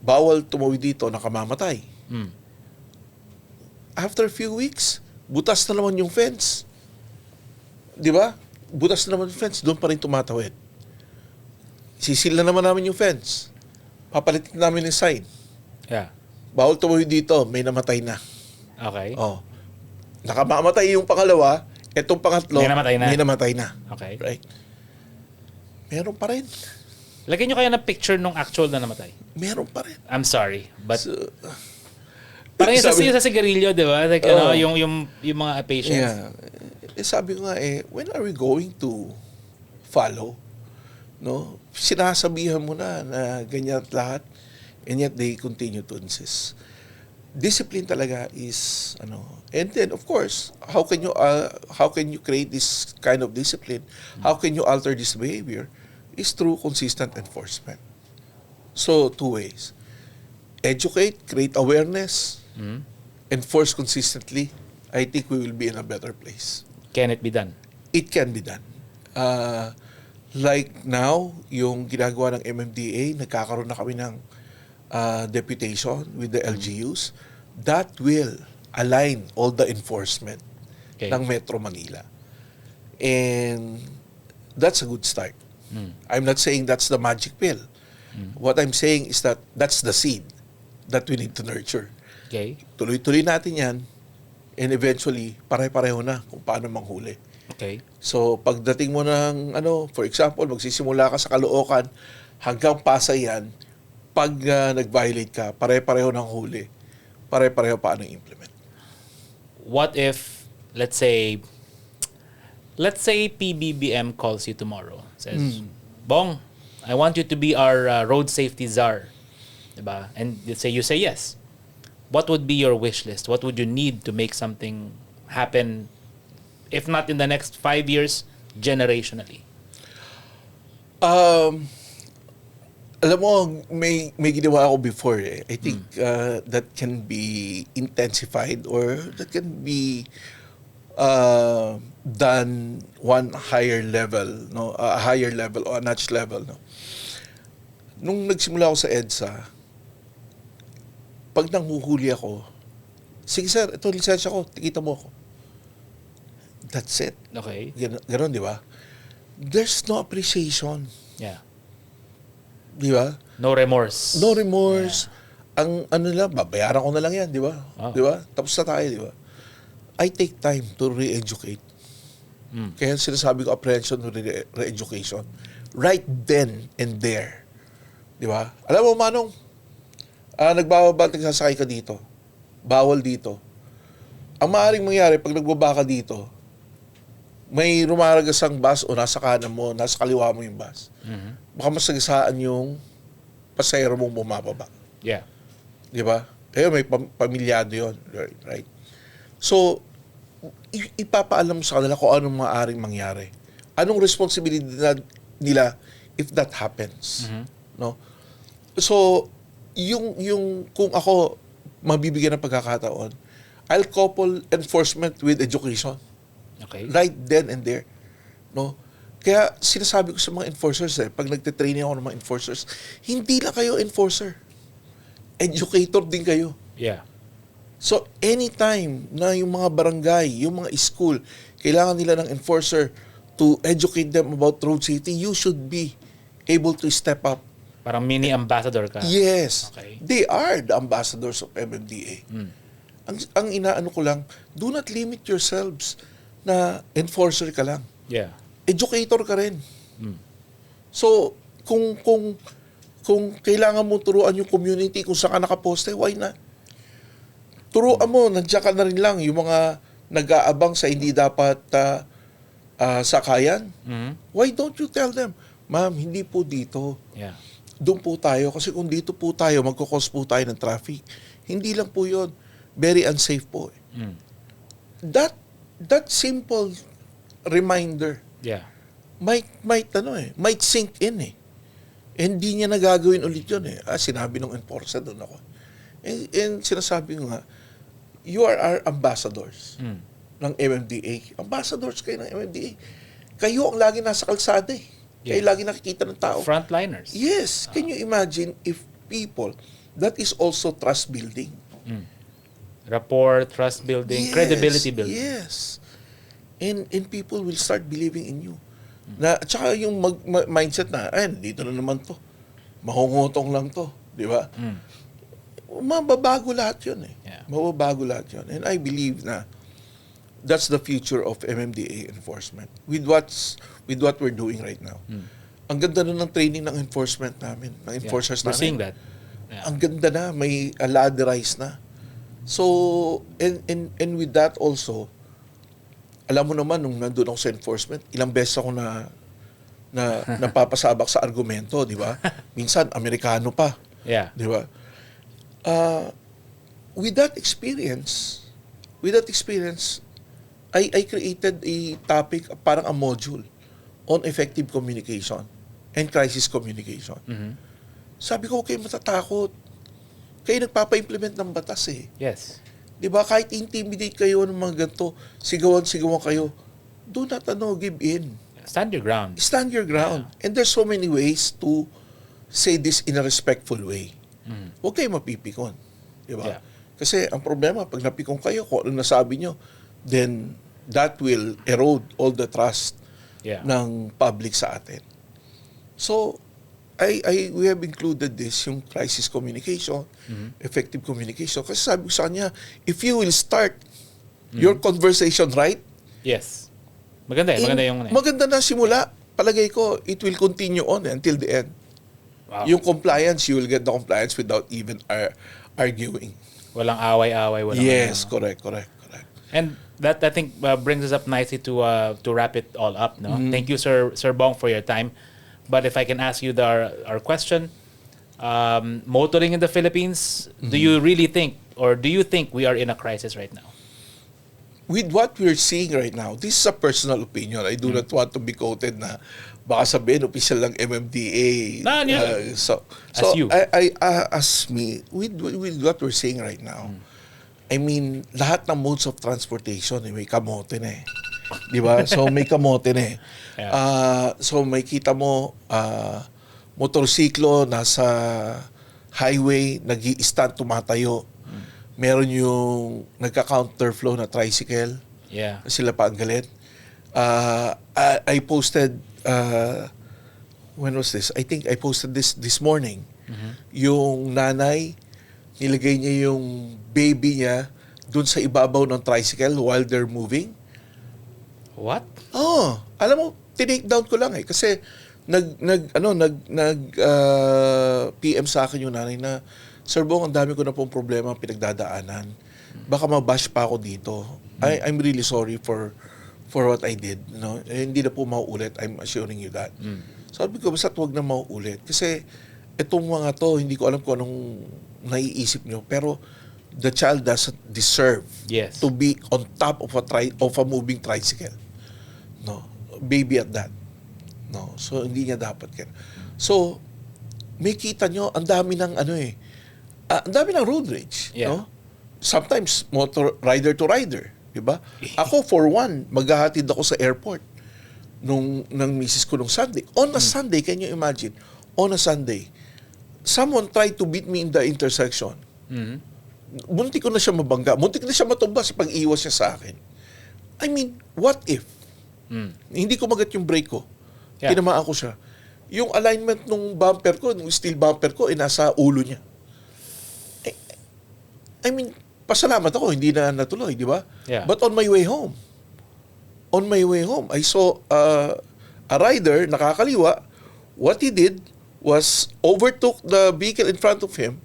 Bawal tumawid dito, nakamamatay. After a few weeks, butas na naman yung fence. Di ba? Butas na naman yung fence, doon pa rin tumatawid. Sisil na naman namin yung fence. Papalitin namin yung sign. Yeah. Bawal tumawid dito, may namatay na. Okay. Nakamamatay yung pangalawa, etong pangatlo, may namatay na. Okay. Right? Meron pa rin. Lagyan nyo kaya ng picture nung actual na namatay. Meron pa rin. I'm sorry, but parang yung sa sigarilyo, di ba? Like, yung mga patients. Yeah. Sabi ko nga when are we going to follow? No? Sinasabihan mo na ganyan at lahat, and yet they continue to insist. Discipline talaga is and then of course, how can you create this kind of discipline? How can you alter this behavior? Is through consistent enforcement. So, two ways. Educate, create awareness, enforce consistently. I think we will be in a better place. Can it be done? It can be done. Like now, yung ginagawa ng MMDA, nagkakaroon na kami ng deputation with the LGUs. That will align all the enforcement ng Metro Manila. And that's a good start. I'm not saying that's the magic pill. What I'm saying is that that's the seed that we need to nurture. Okay. Tuloy-tuloy natin yan, and eventually, pare-pareho na kung paano manghuli. Okay. So, pagdating mo ng, for example, magsisimula ka sa Caloocan, hanggang Pasay yan, pag nag-violate ka, pare-pareho ng huli. Pare-pareho paano implement. What if, let's say PBBM calls you tomorrow, says, Bong, I want you to be our road safety czar. Diba? And you say yes. What would be your wish list? What would you need to make something happen, if not in the next 5 years, generationally? Alam mo, may ginawa ako before eh. I think that can be intensified or that can be done one higher level, no? A higher level or a notch level, no? Nung nagsimula ako sa EDSA, pag nanghuhuli ako, sige sir, ito lisensya ko, tikita mo ako. That's it. Okay. Ganon, di ba? There's no appreciation. Yeah. Di ba? No remorse. No remorse. Yeah. Ang lang, babayaran ko na lang yan, di ba? Oh. Di ba? Tapos na tayo, di ba? I take time to re-educate. Kaya sinasabi ko, apprehension, re-education. Right then and there. Di ba? Alam mo, Manong, nagbababa, nagsasakay ka dito. Bawal dito. Ang maaaring mangyari, pag nagbaba ka dito, may rumaragasang bus o nasa kanan mo, nasa kaliwa mo yung bus. Baka masagasaan yung pasahero mong bumababa. Yeah. Di ba? Kaya may pamilyado yun. Right? So, ipapaalam mo sa kanila kung anong maaaring mangyari. Anong responsibilidad nila if that happens. No? So, yung kung ako mabibigyan ng pagkakataon, I'll couple enforcement with education. Okay. Right then and there. No? Kaya sinasabi ko sa mga enforcers, pag nagte-training ako ng mga enforcers, hindi lang kayo enforcer. Educator din kayo. Yeah. So, anytime na yung mga barangay, yung mga school, kailangan nila ng enforcer to educate them about road safety, you should be able to step up. Parang mini ambassador ka. Yes. Okay. They are the ambassadors of MMDA. Ang inaano ko lang, do not limit yourselves na enforcer ka lang. Yeah. Educator ka rin. So, kung kailangan mo turuan yung community kung saan ka nakaposte, why not? Turuan mo, nandiyan ka na rin lang yung mga nag-aabang sa hindi dapat sakayan. Why don't you tell them, ma'am, hindi po dito. Yeah. Doon po tayo. Kasi kung dito po tayo, magkakos po tayo ng traffic. Hindi lang po yun. Very unsafe po. That simple reminder Yeah. might sink in eh. Hindi niya nagagawin ulit yun eh. Sinabi ng enforcer doon ako. And sinasabi ko nga, you are our ambassadors ng MMDA. Ambassadors kayo ng MMDA. Kayo ang lagi nasa kalsada eh. Kayo lagi nakikita ng tao. Frontliners. Yes. Can you imagine if people, that is also trust building. Rapport, trust building, Yes, credibility building. Yes. And people will start believing in you. At saka yung mindset na, dito na naman to. Mahungutong lang to. Di ba? Mababago lahat yun eh. Yeah. Mababago lahat yun. And I believe na that's the future of MMDA enforcement with what we're doing right now. Ang ganda na ng training ng enforcement namin, ng enforcers We're namin. seeing that. Yeah. Ang ganda na, may ladderized na. So, and with that also, alam mo naman, nung nandun ako sa enforcement, ilang beses ako na napapasabak sa argumento, di ba? Minsan, Amerikano pa. Yeah. Di ba? With that experience, I created a topic, parang a module, on effective communication and crisis communication. Sabi ko, okay, matatakot. Kayo nagpapa-implement ng batas eh. Yes. Di ba? Kahit intimidate kayo ng mga ganito, sigawan kayo, do not give in. Stand your ground. Stand your ground. And there's so many ways to say this in a respectful way. Huwag kayo mapipikon. Di ba? Yeah. Kasi ang problema, pag napikon kayo, kung ano nasabi nyo, then that will erode all the trust ng public sa atin. So, we have included this, yung crisis communication, effective communication. Kasi sabi ko sa kanya, if you will start your conversation right, yes. Maganda yung maganda na simula. Palagay ko, it will continue on until the end. Wow. Yung compliance, you will get the compliance without even arguing. Walang away-away. Yes, correct. And that, I think, brings us up nicely to wrap it all up. No? Thank you, Sir Bong, for your time. But if I can ask you our question, motoring in the Philippines, do you really think, or do you think we are in a crisis right now? With what we're seeing right now, this is a personal opinion. I do not want to be quoted na baka sabihin, official lang MMDA. As me, with what we're seeing right now, I mean, lahat ng modes of transportation, may kamote na eh. Di ba? So, may kamote na eh. So, may kita mo, motorsiklo, nasa highway, nag-i-stand, tumatayo. Meron yung nagka-counterflow na tricycle. Yeah. Sila pa ang galit. I posted, when was this? I think I posted this morning. Yung nanay, nilagay niya yung baby niya dun sa ibabaw ng tricycle while they're moving. What? Alam mo, tinake down ko lang eh. Kasi PM sa akin yung nanay na, Sir Bong, ang dami ko na pong problema pinagdadaanan. Baka mabash pa ako dito. I'm really sorry for what I did. No? Hindi na po mauulit. I'm assuring you that. Sabi ko, basta huwag na mauulit. Kasi itong mga to, hindi ko alam kung anong naiisip nyo. Pero the child doesn't deserve to be on top of a moving tricycle. No, baby at that. No, so hindi niya dapat yan. So, may kita nyo, ang dami ng Ang dami ng road rage. Yeah. No? Sometimes, rider to rider. Diba? Ako, for one, maghahatid ako sa airport ng misis ko nung Sunday. On a Sunday, can you imagine? On a Sunday, someone tried to beat me in the intersection. Muntik ko na siya mabangga. Muntik na siya matumba sa pag-iwas niya sa akin. I mean, what if? Hindi ko magat yung brake ko. Yeah. Tinamaan ko siya. Yung alignment ng bumper ko, ng steel bumper ko, nasa ulo niya. I mean, pasalamat ako, hindi na natuloy, di ba? Yeah. But on my way home, I saw a rider, nakakaliwa. What he did was overtook the vehicle in front of him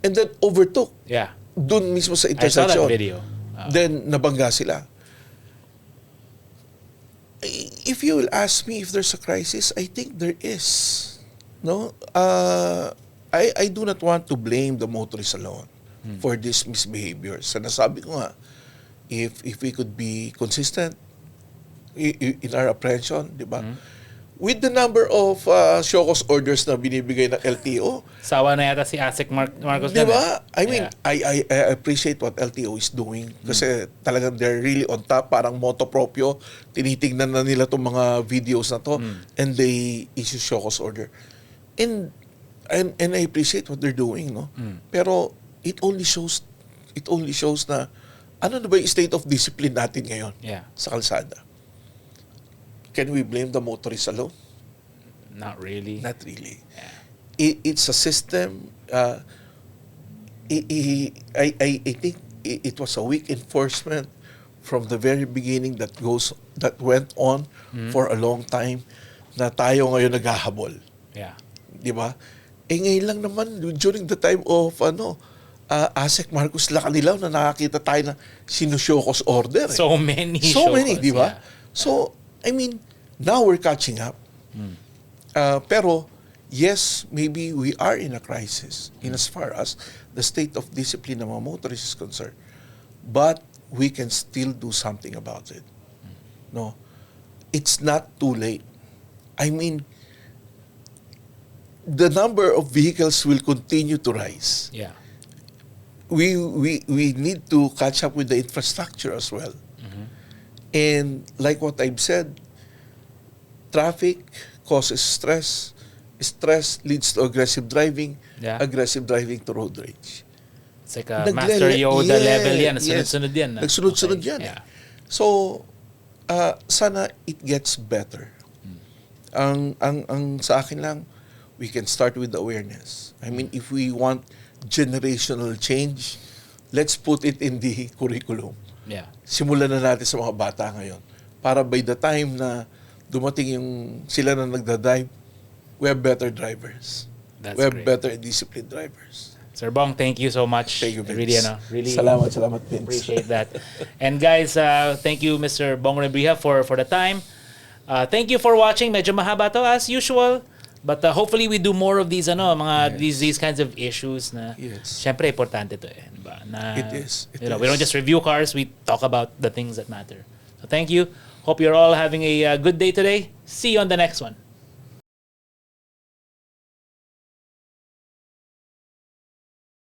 and then overtook dun mismo sa I saw intersection. that video. Then, nabangga sila. If you will ask me if there's a crisis, I think there is. No? I do not want to blame the motorists alone for this misbehavior. So, nasabi ko nga, if we could be consistent in our apprehension, di ba? With the number of show cause orders na binibigay ng LTO. Sawa na yata si ASEC Marcos. Di ba? I mean, I appreciate what LTO is doing kasi talagang they're really on top. Parang moto proprio. Tinitingnan na nila itong mga videos na to and they issue show cause order. And I appreciate what they're doing, no? Pero it only shows na ano na ba yung state of discipline natin ngayon sa kalsada? Can we blame the motorists alone? Not really. Not really. Yeah. It's a system. I think it was a weak enforcement from the very beginning that went on for a long time na tayo ngayon naghahabol. Yeah. Di ba? Ngayon lang naman during the time of ASEC Marcos Lacanilaw na nakakita tayo na sinusyokos order. So many, di ba? Yeah. So, I mean, now we're catching up. Pero, yes, maybe we are in a crisis in as far as the state of discipline ng mga motorists is concerned. But we can still do something about it. No? It's not too late. I mean, the number of vehicles will continue to rise. Yeah. We need to catch up with the infrastructure as well. And like what I've said, traffic causes stress. Stress leads to aggressive driving. Yeah. Aggressive driving to road rage. It's like a Master Yoda level yan. Sunod-sunod yan. Nagsunod-sunod yan. Yeah. So, sana it gets better. Ang sa akin lang, we can start with the awareness. I mean, if we want generational change, let's put it in the curriculum. Yeah. Simulan na natin sa mga bata ngayon. Para by the time na dumating yung sila na nagdadrive, we have better drivers. We have better disciplined drivers. Sir Bong, thank you so much. Thank you, Vince. Really salamat, Vince. Appreciate that. And guys, thank you, Mr. Bong Nebrija, for the time. Thank you for watching. Medyo mahaba to as usual. But hopefully we do more of these these kinds of issues na syempre importante to diba? Na, it is. We don't just review cars, we talk about the things that matter. So thank you. Hope you're all having a good day today. See you on the next one.